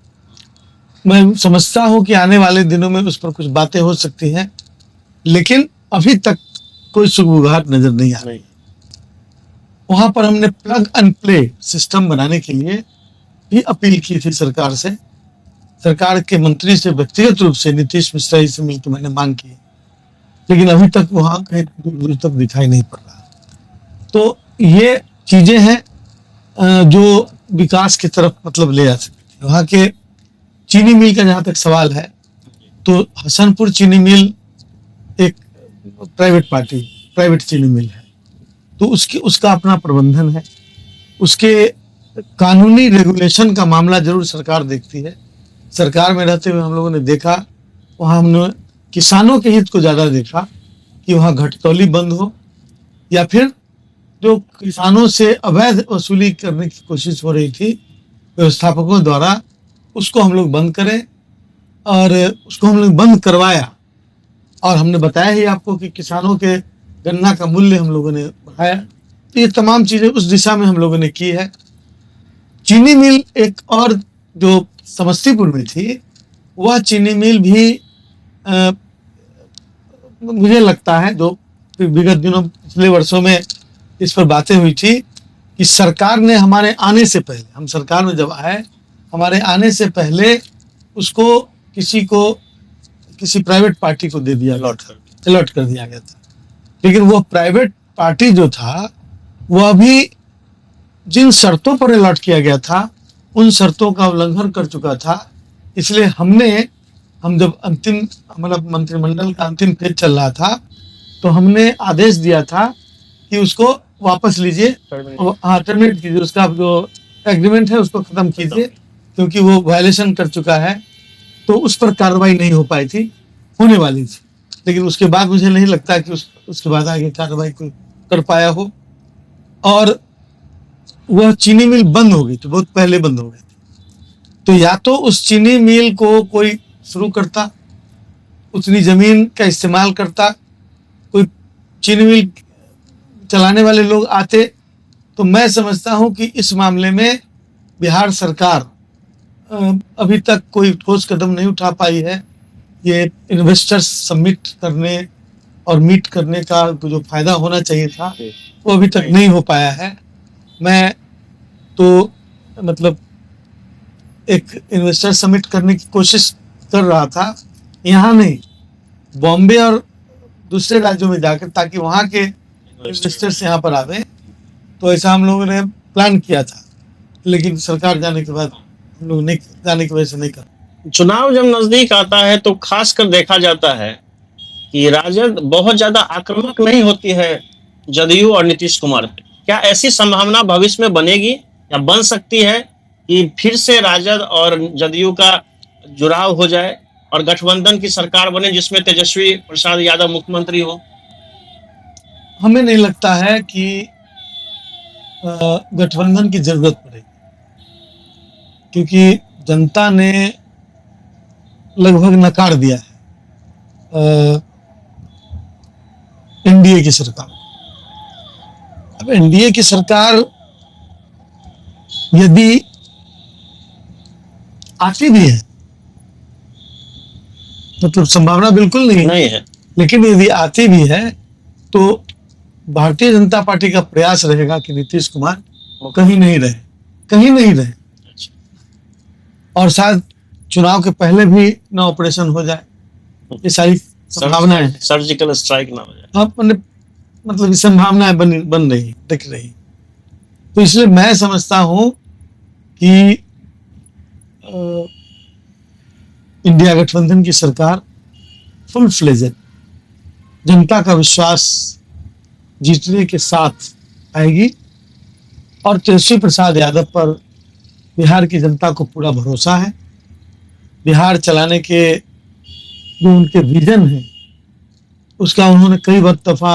मैं समझता हूँ कि आने वाले दिनों में उस पर कुछ बातें हो सकती हैं, लेकिन अभी तक कोई सुगबुगाहट नजर नहीं आ रही। वहां पर हमने प्लग एंड प्ले सिस्टम बनाने के लिए भी अपील की थी सरकार से। सरकार के मंत्री से व्यक्तिगत रूप से नीतीश मिश्रा जी से मिलकर मैंने मांग की, लेकिन अभी तक वहां कहीं दूर तक दिखाई नहीं पड़ रहा। तो ये चीजें हैं जो विकास की तरफ ले जा सकती है। वहाँ के चीनी मिल का जहाँ तक सवाल है, तो हसनपुर चीनी मिल एक प्राइवेट चीनी मिल है, तो उसका अपना प्रबंधन है। उसके कानूनी रेगुलेशन का मामला जरूर सरकार देखती है। सरकार में रहते हुए हम लोगों ने देखा, वहाँ हमने किसानों के हित को ज़्यादा देखा कि वहाँ घटतौली बंद हो, या फिर जो किसानों से अवैध वसूली करने की कोशिश हो रही थी व्यवस्थापकों द्वारा, उसको हम लोग बंद करें, और उसको हम लोग बंद करवाया। और हमने बताया ही आपको कि किसानों के गन्ना का मूल्य हम लोगों ने बढ़ाया। तो ये तमाम चीज़ें उस दिशा में हम लोगों ने की है। चीनी मिल एक और जो समस्तीपुर में थी, वह चीनी मिल भी मुझे लगता है जो विगत दिनों, पिछले वर्षों में इस पर बातें हुई थी कि सरकार ने हमारे आने से पहले, हम सरकार में जब आए, हमारे आने से पहले उसको किसी प्राइवेट पार्टी को दे दिया, अलॉट कर दिया गया था। लेकिन वो प्राइवेट पार्टी जो था, वह भी जिन शर्तों पर अलॉट किया गया था उन शर्तों का उल्लंघन कर चुका था। इसलिए हम जब अंतिम मंत्रिमंडल का अंतिम फेज चल रहा था, तो हमने आदेश दिया था कि उसको वापस लीजिए, हाँ टर्मिनेट कीजिए, उसका जो एग्रीमेंट है उसको खत्म कीजिए, क्योंकि वो वायलेशन कर चुका है। तो उस पर कार्रवाई नहीं हो पाई थी, होने वाली थी, लेकिन उसके बाद मुझे नहीं लगता कि उसके बाद आगे कार्रवाई कोई कर पाया हो। और वह चीनी मिल बंद हो गई थी, बहुत पहले बंद हो गई थी। तो या तो उस चीनी मिल को कोई शुरू करता, उतनी जमीन का इस्तेमाल करता, कोई चीनी मिल चलाने वाले लोग आते, तो मैं समझता हूं कि इस मामले में बिहार सरकार अभी तक कोई ठोस कदम नहीं उठा पाई है। ये इन्वेस्टर्स सबमिट करने और मीट करने का जो फायदा होना चाहिए था वो अभी तक नहीं हो पाया है। मैं तो मतलब एक इन्वेस्टर सबमिट करने की कोशिश कर रहा था, यहाँ नहीं, बॉम्बे और दूसरे राज्यों में जाकर, ताकि वहाँ के इन्वेस्टर्स यहाँ पर आवे। तो ऐसा हम लोगों ने प्लान किया था, लेकिन सरकार जाने के बाद हम लोग नहीं, जाने की वजह से नहीं कर। चुनाव जब नजदीक आता है तो खासकर देखा जाता है कि राजद बहुत ज्यादा आक्रामक नहीं होती है जदयू और नीतीश कुमार पे। क्या ऐसी संभावना भविष्य में बनेगी या बन सकती है कि फिर से राजद और जदयू का जुड़ाव हो जाए और गठबंधन की सरकार बने जिसमें तेजस्वी प्रसाद यादव मुख्यमंत्री हो? हमें नहीं लगता है कि गठबंधन की जरूरत पड़ेगी, क्योंकि जनता ने लगभग नकार दिया है एनडीए की सरकार। अब एनडीए की सरकार यदि आती भी है, मतलब संभावना बिल्कुल नहीं है, लेकिन यदि आती भी है तो भारतीय जनता पार्टी का प्रयास रहेगा कि नीतीश कुमार कहीं नहीं रहे, कहीं नहीं रहे, और शायद चुनाव के पहले भी ना ऑपरेशन हो जाए। ये सारी संभावनाएं, सर्जिकल स्ट्राइक ना हो जाए। हाँ, मतलब संभावनाएं बन रही, दिख रही। तो इसलिए मैं समझता हूं कि इंडिया गठबंधन की सरकार फुल फ्लेजेड जनता का विश्वास जीतने के साथ आएगी, और तेजस्वी प्रसाद यादव पर बिहार की जनता को पूरा भरोसा है। बिहार चलाने के जो उनके विजन है उसका उन्होंने कई दफा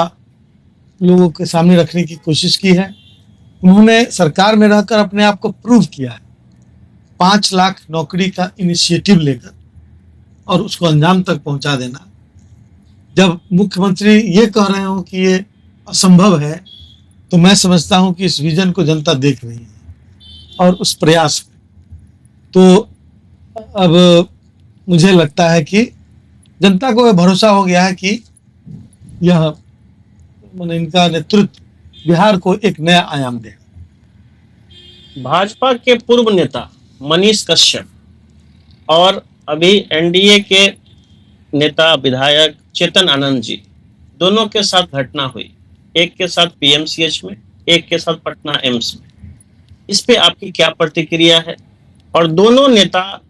लोगों के सामने रखने की कोशिश की है। उन्होंने सरकार में रहकर अपने आप को प्रूव किया है, 5 लाख नौकरी का इनिशिएटिव लेकर और उसको अंजाम तक पहुंचा देना। जब मुख्यमंत्री ये कह रहे हो कि ये असंभव है, तो मैं समझता हूं कि इस विजन को जनता देख रही है और उस प्रयास में। तो अब मुझे लगता है कि जनता को भरोसा हो गया है कि यह माने इनका नेतृत्व बिहार को एक नया आयाम देगा। भाजपा के पूर्व नेता मनीष कश्यप और अभी एनडीए के नेता विधायक चेतन आनंद जी, दोनों के साथ घटना हुई, एक के साथ पीएमसीएच में, एक के साथ पटना एम्स में। इस पे आपकी क्या प्रतिक्रिया है? और दोनों नेता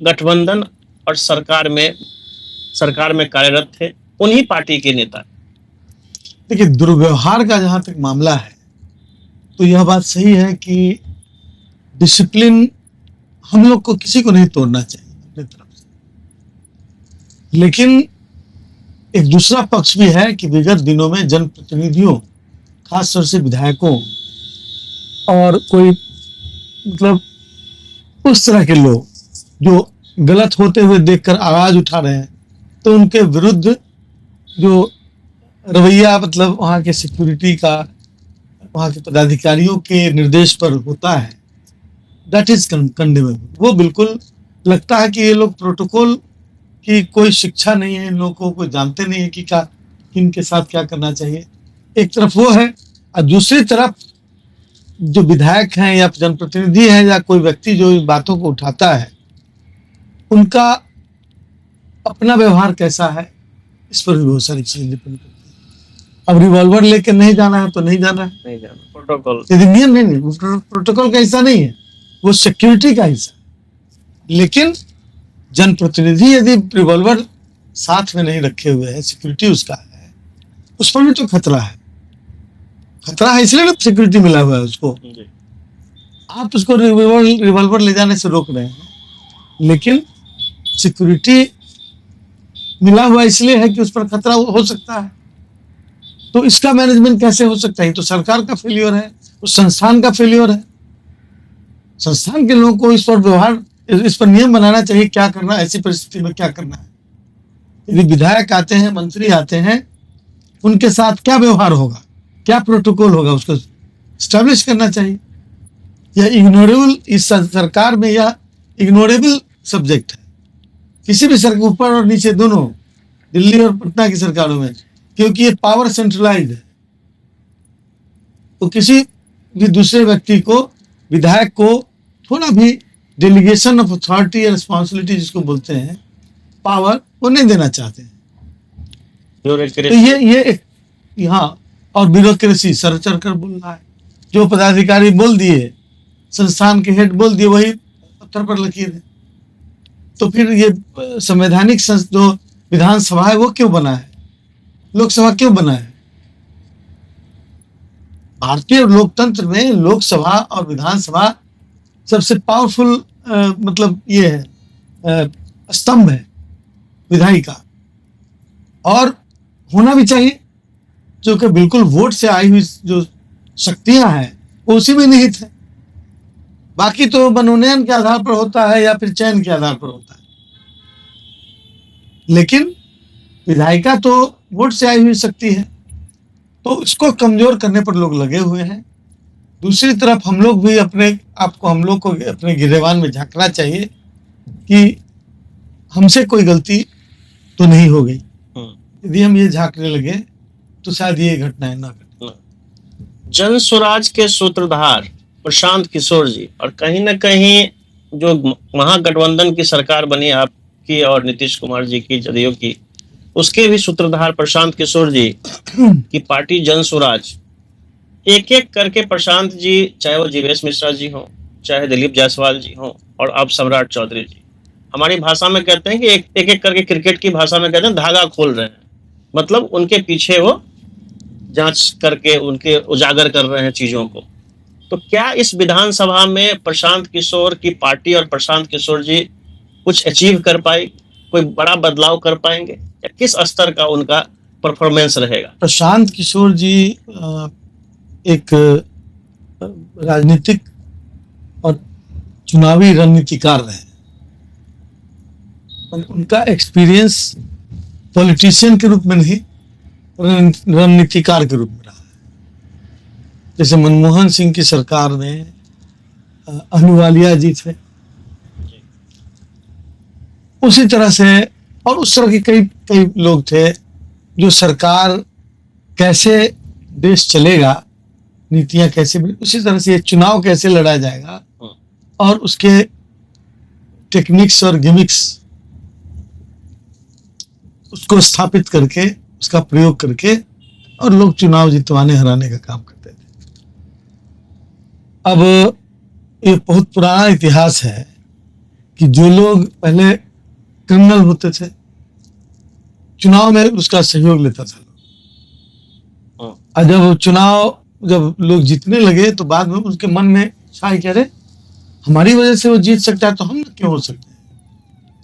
गठबंधन और सरकार में कार्यरत थे, उन्हीं पार्टी के नेता। देखिए, दुर्व्यवहार का जहां तक मामला है तो यह बात सही है कि डिसिप्लिन हम लोग को किसी को नहीं तोड़ना चाहिए अपनी तरफ से। लेकिन एक दूसरा पक्ष भी है कि विगत दिनों में जनप्रतिनिधियों, खासतौर से विधायकों और कोई मतलब उस तरह के लोग जो गलत होते हुए देखकर आवाज उठा रहे हैं, तो उनके विरुद्ध जो रवैया मतलब वहाँ के सिक्योरिटी का, वहाँ के पदाधिकारियों के निर्देश पर होता है, दैट इज कंडेमेबल। वो बिल्कुल लगता है कि ये लोग प्रोटोकॉल की कोई शिक्षा नहीं है, इन लोगों को जानते नहीं है कि क्या, किन के साथ क्या करना चाहिए। एक तरफ वो है, और दूसरी तरफ जो विधायक हैं या जनप्रतिनिधि हैं या कोई व्यक्ति जो इन बातों को उठाता है, उनका अपना व्यवहार कैसा है, इस पर भी बहुत सारी चीजें डिपेंड करती है। अब रिवॉल्वर लेकर नहीं जाना है तो नहीं जाना है, नहीं जाना, प्रोटोकॉल यदि नियम नहीं, प्रोटोकॉल का हिस्सा नहीं है, वो सिक्योरिटी का हिस्सा। लेकिन जनप्रतिनिधि यदि रिवॉल्वर साथ में नहीं रखे हुए है, सिक्योरिटी उसका है, उस पर भी तो खतरा है। खतरा है इसलिए ना सिक्योरिटी मिला हुआ है उसको। जी। आप उसको रिवॉल्वर ले जाने से रोक रहे हैं, लेकिन सिक्योरिटी मिला हुआ इसलिए है कि उस पर खतरा हो सकता है। तो इसका मैनेजमेंट कैसे हो सकता है? तो सरकार का फेलियर है, उस संस्थान का फेलियर है। संस्थान के लोगों को इस पर व्यवहार, इस पर नियम बनाना चाहिए, क्या करना है, ऐसी परिस्थिति में क्या करना है। यदि विधायक आते हैं, मंत्री आते हैं, उनके साथ क्या व्यवहार होगा, क्या प्रोटोकॉल होगा, उसको स्टैब्लिश करना चाहिए। यह इग्नोरेबल, इस सरकार में यह इग्नोरेबल सब्जेक्ट है। किसी भी सरकार, ऊपर और नीचे दोनों, दिल्ली और पटना की सरकारों में, क्योंकि ये पावर सेंट्रलाइज्ड है। तो किसी भी दूसरे व्यक्ति को, विधायक को थोड़ा भी डेलीगेशन ऑफ अथॉरिटी या रिस्पॉन्सिबिलिटी जिसको बोलते हैं, पावर, वो नहीं देना चाहते हैं। तो ये एक यहाँ, और ब्यूरोक्रेसी सर चढ़ कर बोल रहा है। जो पदाधिकारी बोल दिए, संस्थान के हेड बोल दिए, वही पत्थर पर लकीर है। तो फिर ये संवैधानिक जो विधानसभा है वो क्यों बना है, लोकसभा क्यों बना है? भारतीय लोकतंत्र में लोकसभा और विधानसभा सबसे पावरफुल मतलब ये है, स्तंभ है विधायी का, और होना भी चाहिए। जो कि बिल्कुल वोट से आई हुई जो शक्तियां हैं वो उसी में निहित है। बाकी तो मनोनयन के आधार पर होता है या फिर चयन के आधार पर होता है, लेकिन विधायिका तो वोट से आई हुई शक्ति है। तो इसको कमजोर करने पर लोग लगे हुए हैं। दूसरी तरफ हम लोग भी अपने आप को, हम लोग को अपने गिरेबान में झांकना चाहिए कि हमसे कोई गलती तो नहीं हो गई। यदि हम ये झांकने लगे तो शायद ये घटनाएं ना घटे। जन स्वराज के सूत्रधार प्रशांत किशोर जी, और कहीं ना कहीं जो महागठबंधन की सरकार बनी आपकी और नीतीश कुमार जी की, जदयू की, उसके भी सूत्रधार प्रशांत किशोर जी की पार्टी जन स्वराज, एक एक करके प्रशांत जी, चाहे वो जीवेश मिश्रा जी हों, चाहे दिलीप जायसवाल जी हों, और अब सम्राट चौधरी जी, हमारी भाषा में कहते हैं कि एक एक करके, क्रिकेट की भाषा में कहते हैं धागा खोल रहे हैं। मतलब उनके पीछे वो जांच करके उनके उजागर कर रहे हैं चीजों को। तो क्या इस विधानसभा में प्रशांत किशोर की पार्टी और प्रशांत किशोर जी कुछ अचीव कर पाए, कोई बड़ा बदलाव कर पाएंगे, या किस स्तर का उनका परफॉर्मेंस रहेगा? प्रशांत किशोर जी एक राजनीतिक और चुनावी रणनीतिकार रहे। उनका एक्सपीरियंस पॉलिटिशियन के रूप में नहीं, रणनीतिकार के रूप में रहा। जैसे मनमोहन सिंह की सरकार में अहलुवालिया जी थे, उसी तरह से, और उस तरह के कई कई लोग थे जो सरकार कैसे देश चलेगा, नीतियां कैसे, उसी तरह से ये चुनाव कैसे लड़ा जाएगा, और उसके टेक्निक्स और गिमिक्स उसको स्थापित करके, उसका प्रयोग करके, और लोग चुनाव जितवाने हराने का काम करते थे। अब ये बहुत पुराना इतिहास है कि जो लोग पहले क्रिमिनल होते थे, चुनाव में उसका सहयोग लेता था लोग, और जब लोग जीतने लगे तो बाद में उसके मन में छाई, कह रहे हमारी वजह से वो जीत सकता है तो हम क्यों हो सकते हैं,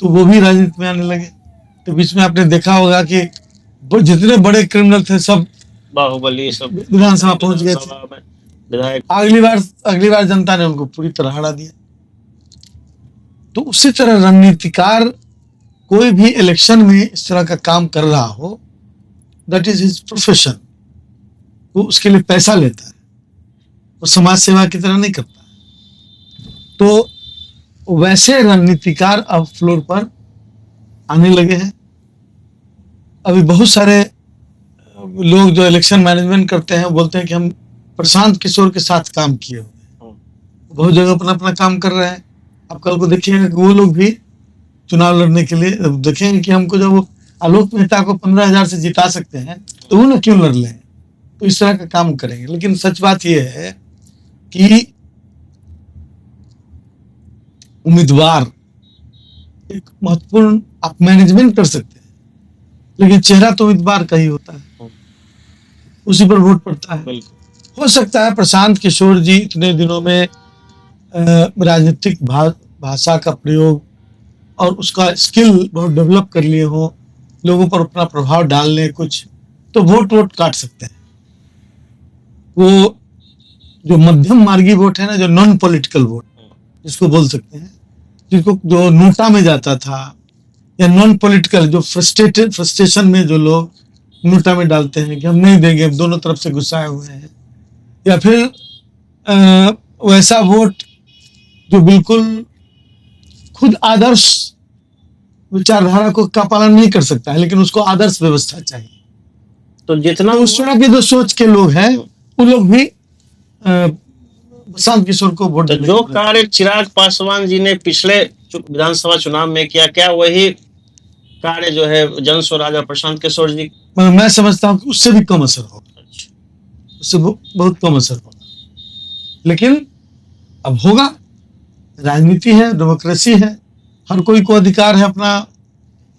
तो वो भी राजनीति में आने लगे। तो बीच में आपने देखा होगा कि जितने बड़े क्रिमिनल थे सब बाहुबली सब विधानसभा पहुंच गए थे। विधायक अगली बार जनता ने उनको पूरी तरह हरा दिया। तो उसी तरह रणनीतिकार कोई भी इलेक्शन में इस तरह का काम कर रहा हो, दैट इज हिज प्रोफेशन, वो उसके लिए पैसा लेता है, वो समाज सेवा की तरह नहीं करता। तो वैसे रणनीतिकार अब फ्लोर पर आने लगे हैं। अभी बहुत सारे लोग जो इलेक्शन मैनेजमेंट करते हैं बोलते हैं कि हम प्रशांत किशोर के साथ काम किए हुए हैं, बहुत जगह अपना अपना काम कर रहे हैं। आप कल को देखिएगा कि वो लोग भी चुनाव लड़ने के लिए देखेंगे कि हमको जब वो आलोक मेहता को 15,000 से जिता सकते हैं तो वो ना क्यों लड़ लें, तो इस तरह का काम करेंगे। लेकिन सच बात यह है कि उम्मीदवार एक महत्वपूर्ण, आप मैनेजमेंट कर सकते हैं, लेकिन चेहरा तो उम्मीदवार का ही होता है। उसी पर वोट पड़ता है। बिल्कुल। हो सकता है प्रशांत किशोर जी इतने दिनों में राजनीतिक भाषा का प्रयोग और उसका स्किल बहुत डेवलप कर लिए हो, लोगों पर अपना प्रभाव डाल लें कुछ, तो वोट वोट काट सकते हैं। वो जो मध्यम मार्गी वोट है ना, जो नॉन पॉलिटिकल वोट जिसको बोल सकते हैं, जिसको जो नोटा में जाता था, या नॉन पॉलिटिकल जो फ्रस्ट्रेशन में जो लोग नोटा में डालते हैं कि हम नहीं देंगे, हम दोनों तरफ से गुस्साए हुए हैं, या फिर वैसा वोट जो बिल्कुल खुद आदर्श विचारधारा को का पालन नहीं कर सकता है, लेकिन उसको आदर्श व्यवस्था चाहिए। तो जितना उस तरह के जो सोच के लोग हैं वो लोग भी प्रशांत किशोर को वोट तो देने जो के लिए- कार्य चिराग पासवान जी ने पिछले विधानसभा चुनाव में किया, क्या वही कार्य जो है जन स्वराज और प्रशांत किशोर जी? मैं समझता हूँ कि उससे भी कम असर होगा, उससे बहुत कम असर होगा, लेकिन अब होगा। राजनीति है, डेमोक्रेसी है, हर कोई को अधिकार है अपना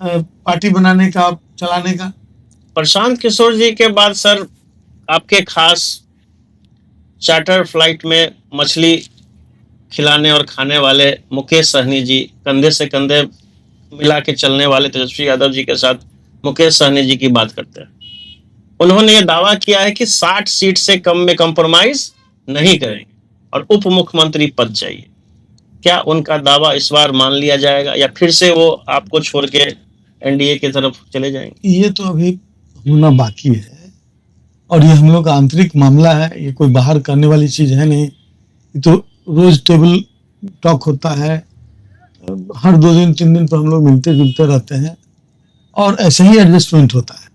पार्टी बनाने का, चलाने का। प्रशांत किशोर जी के बाद सर आपके खास चार्टर फ्लाइट में मछली खिलाने और खाने वाले मुकेश सहनी जी, कंधे से कंधे मिला के चलने वाले तेजस्वी यादव जी के साथ मुकेश सहनी जी की बात करते हैं। उन्होंने ये दावा किया है कि 60 सीट से कम में कंप्रोमाइज नहीं करेंगे और उप मुख्यमंत्री पद चाहिए। क्या उनका दावा इस बार मान लिया जाएगा या फिर से वो आपको छोड़ के एनडीए की तरफ चले जाएंगे? ये तो अभी होना बाकी है, और ये हम लोग का आंतरिक मामला है, ये कोई बाहर करने वाली चीज है नहीं। ये तो रोज टेबल टॉक होता है, हर 2 दिन 3 दिन पर हम लोग मिलते जुलते रहते हैं, और ऐसे ही एडजस्टमेंट होता है।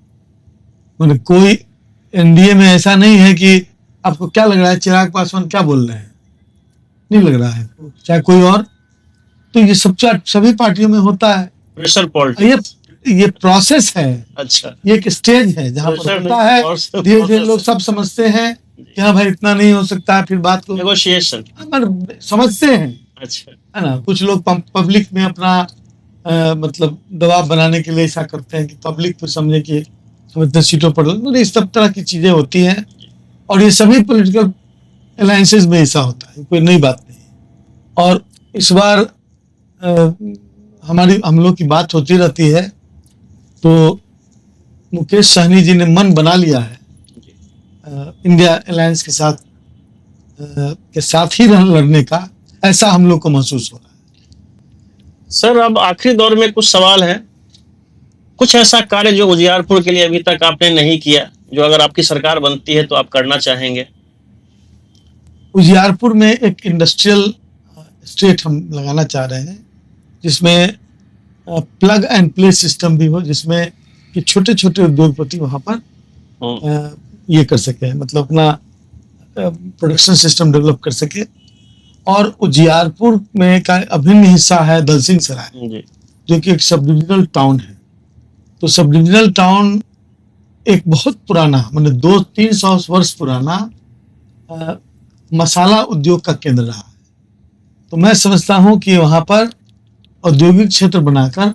मतलब कोई एनडीए में ऐसा नहीं है कि आपको क्या लग रहा है चिराग पासवान क्या बोल रहे हैं, नहीं लग रहा है, चाहे कोई और। तो ये सब सभी पार्टियों में होता है, प्रेशर पॉलिटिक्स। ये प्रोसेस है, अच्छा, ये एक स्टेज है जहाँ पर प्रेशर होता है। नहीं, धीरे धीरे लोग सब समझते हैं कि हाँ भाई इतना नहीं हो सकता है, फिर बात को नेगोशिएशन। समझते हैं, अच्छा, है ना। कुछ लोग पब्लिक में अपना मतलब दबाव बनाने के लिए ऐसा करते हैं कि पब्लिक को समझे कि हम इतने सीटों पर, मतलब इस सब तरह की चीजें होती हैं, और ये सभी पॉलिटिकल अलायंसेस में ऐसा होता है, कोई नई बात नहीं। और इस बार हम लोग की बात होती रहती है, तो मुकेश सहनी जी ने मन बना लिया है इंडिया अलायंस के साथ ही लड़ने का, ऐसा हम लोग को महसूस हो रहा है। सर अब आखिरी दौर में कुछ सवाल है। कुछ ऐसा कार्य जो उजियारपुर के लिए अभी तक आपने नहीं किया, जो अगर आपकी सरकार बनती है तो आप करना चाहेंगे? उजियारपुर में एक इंडस्ट्रियल स्टेट हम लगाना चाह रहे हैं, जिसमें प्लग एंड प्ले सिस्टम भी हो, जिसमें कि छोटे छोटे उद्योगपति वहां पर ये कर सके, मतलब अपना प्रोडक्शन सिस्टम डेवलप कर सके। और उजियारपुर में का अभिन्न हिस्सा है दलसिंह सराय, जो कि एक सब डिविजनल टाउन है। तो सब डिविजनल टाउन एक बहुत पुराना, मतलब 200-300 वर्ष पुराना मसाला उद्योग का केंद्र रहा है। तो मैं समझता हूँ कि वहां पर औद्योगिक क्षेत्र बनाकर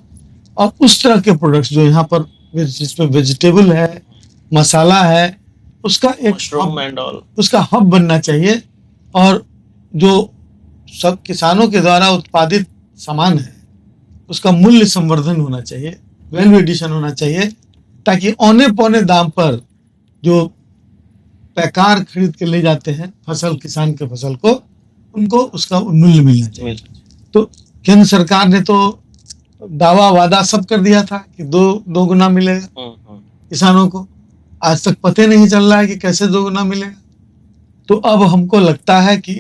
और उस तरह के प्रोडक्ट्स जो यहाँ पर, जिसमें वेजिटेबल है, मसाला है, उसका एक उसका हब बनना चाहिए। और जो सब किसानों के द्वारा उत्पादित सामान है उसका मूल्य संवर्धन होना चाहिए, वैल्यू एडिशन होना चाहिए, ताकि औने पौने दाम पर जो पैकार खरीद के ले जाते हैं फसल, किसान के फसल को, उनको उसका मूल्य मिलना चाहिए। तो केंद्र सरकार ने तो दावा वादा सब कर दिया था कि दो गुना मिलेगा किसानों को। आज तक पता नहीं चल रहा है कि कैसे 2 गुना मिलेगा। तो अब हमको लगता है कि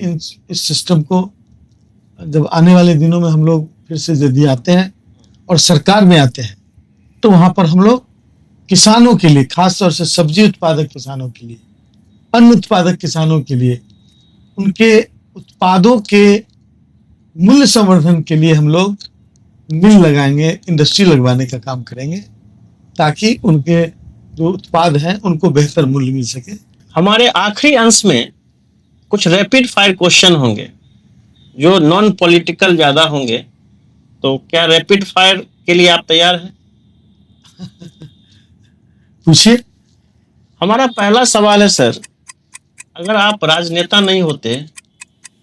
इस सिस्टम को जब आने वाले दिनों में हम लोग फिर से यदि आते हैं और सरकार में आते हैं, तो वहां पर हम लोग किसानों के लिए, खासतौर से सब्जी उत्पादक किसानों के लिए, अन्न उत्पादक किसानों के लिए, उनके उत्पादों के मूल्य संवर्धन के लिए हम लोग मिल लगाएंगे, इंडस्ट्री लगवाने का काम करेंगे, ताकि उनके जो उत्पाद हैं उनको बेहतर मूल्य मिल सके। हमारे आखिरी अंश में कुछ रैपिड फायर क्वेश्चन होंगे जो नॉन पॉलिटिकल ज्यादा होंगे, तो क्या रैपिड फायर के लिए आप तैयार हैं? पूछिए। हमारा पहला सवाल है सर, अगर आप राजनेता नहीं होते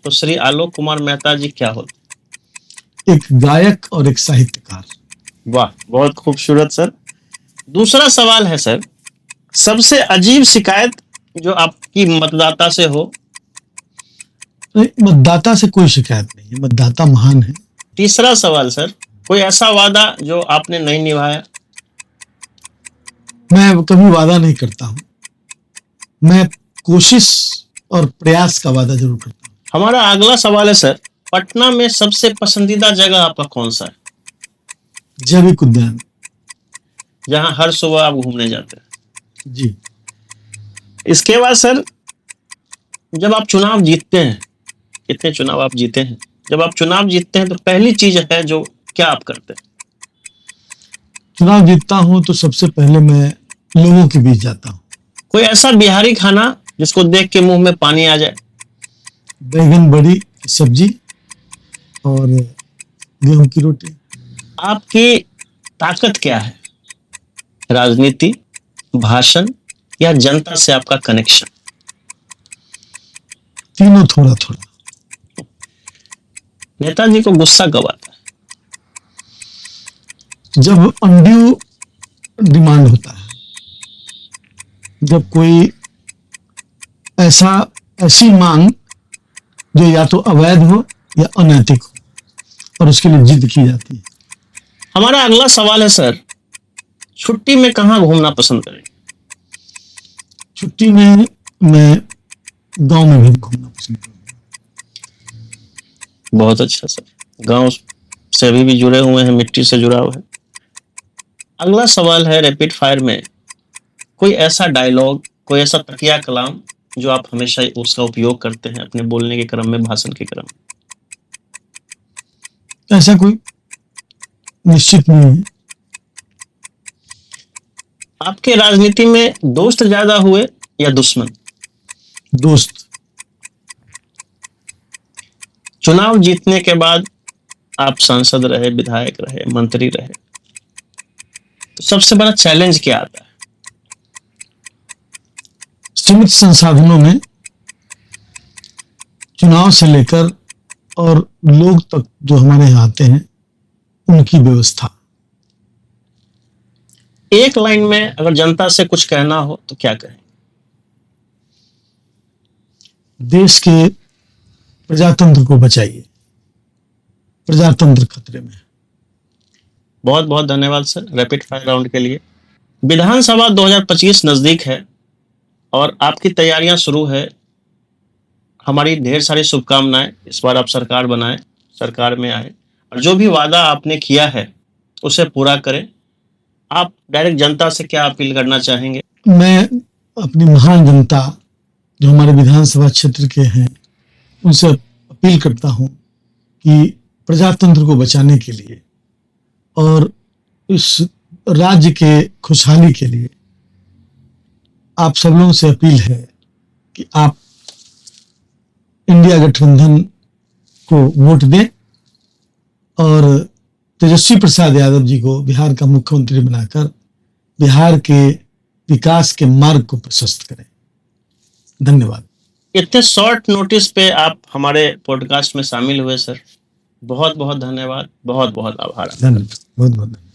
तो श्री आलोक कुमार मेहता जी क्या होते? एक गायक और एक साहित्यकार। वाह, बहुत खूबसूरत सर। दूसरा सवाल है सर, सबसे अजीब शिकायत जो आपकी मतदाता से हो? नहीं, मतदाता से कोई शिकायत नहीं है, मतदाता महान है। तीसरा सवाल सर, कोई ऐसा वादा जो आपने नहीं निभाया? मैं कभी वादा नहीं करता हूं, मैं कोशिश और प्रयास का वादा जरूर करता हूं। हमारा अगला सवाल है सर, पटना में सबसे पसंदीदा जगह आपका कौन सा है? जैविक उद्यान। जहां हर सुबह आप घूमने जाते हैं। जी। इसके बाद सर, जब आप चुनाव जीतते हैं, कितने चुनाव आप जीते हैं, जब आप चुनाव जीतते हैं तो पहली चीज है जो क्या आप करते हैं? चुनाव जीतता हूं तो सबसे पहले मैं लोगों के बीच जाता हूं। कोई ऐसा बिहारी खाना जिसको देख के मुंह में पानी आ जाए? बैगन बड़ी की सब्जी और गेहूं की रोटी। आपकी ताकत क्या है? राजनीति, भाषण या जनता से आपका कनेक्शन? तीनों थोड़ा थोड़ा। नेताजी को गुस्सा कब आता है? जब अनड्यू डिमांड होता है, जब कोई ऐसी मांग जो या तो अवैध हो या अनैतिक हो और उसके लिए जिद की जाती है। हमारा अगला सवाल है सर, छुट्टी में कहाँ घूमना पसंद करेंगे? छुट्टी में मैं गांव में भी घूमना पसंद करूंगा। बहुत अच्छा सर, गांव से अभी भी जुड़े हुए हैं, मिट्टी से जुड़ाव है। अगला सवाल है रैपिड फायर में, कोई ऐसा डायलॉग, कोई ऐसा तकिया कलाम जो आप हमेशा उसका उपयोग करते हैं अपने बोलने के क्रम में, भाषण के क्रम में? ऐसा कोई निश्चित नहीं है। आपके राजनीति में दोस्त ज्यादा हुए या दुश्मन? दोस्त। चुनाव जीतने के बाद आप सांसद रहे, विधायक रहे, मंत्री रहे, तो सबसे बड़ा चैलेंज क्या आता है? सीमित संसाधनों में चुनाव से लेकर और लोग तक जो हमारे यहाँ आते हैं उनकी व्यवस्था। एक लाइन में अगर जनता से कुछ कहना हो तो क्या कहें? देश के प्रजातंत्र को बचाइए, प्रजातंत्र खतरे में। बहुत बहुत धन्यवाद सर रैपिड फायर राउंड के लिए। विधानसभा 2025 नजदीक है और आपकी तैयारियां शुरू है। हमारी ढेर सारी शुभकामनाएं, इस बार आप सरकार बनाएं, सरकार में आए और जो भी वादा आपने किया है उसे पूरा करें। आप डायरेक्ट जनता से क्या अपील करना चाहेंगे? मैं अपनी महान जनता जो हमारे विधानसभा क्षेत्र के हैं उनसे अपील करता हूं कि प्रजातंत्र को बचाने के लिए और इस राज्य के खुशहाली के लिए आप सब लोगों से अपील है कि आप इंडिया गठबंधन को वोट दें और तेजस्वी प्रसाद यादव जी को बिहार का मुख्यमंत्री बनाकर बिहार के विकास के मार्ग को प्रशस्त करें। धन्यवाद। इतने शॉर्ट नोटिस पे आप हमारे पॉडकास्ट में शामिल हुए सर, बहुत बहुत धन्यवाद, बहुत बहुत आभार। धन्यवाद, बहुत बहुत धन्यवाद।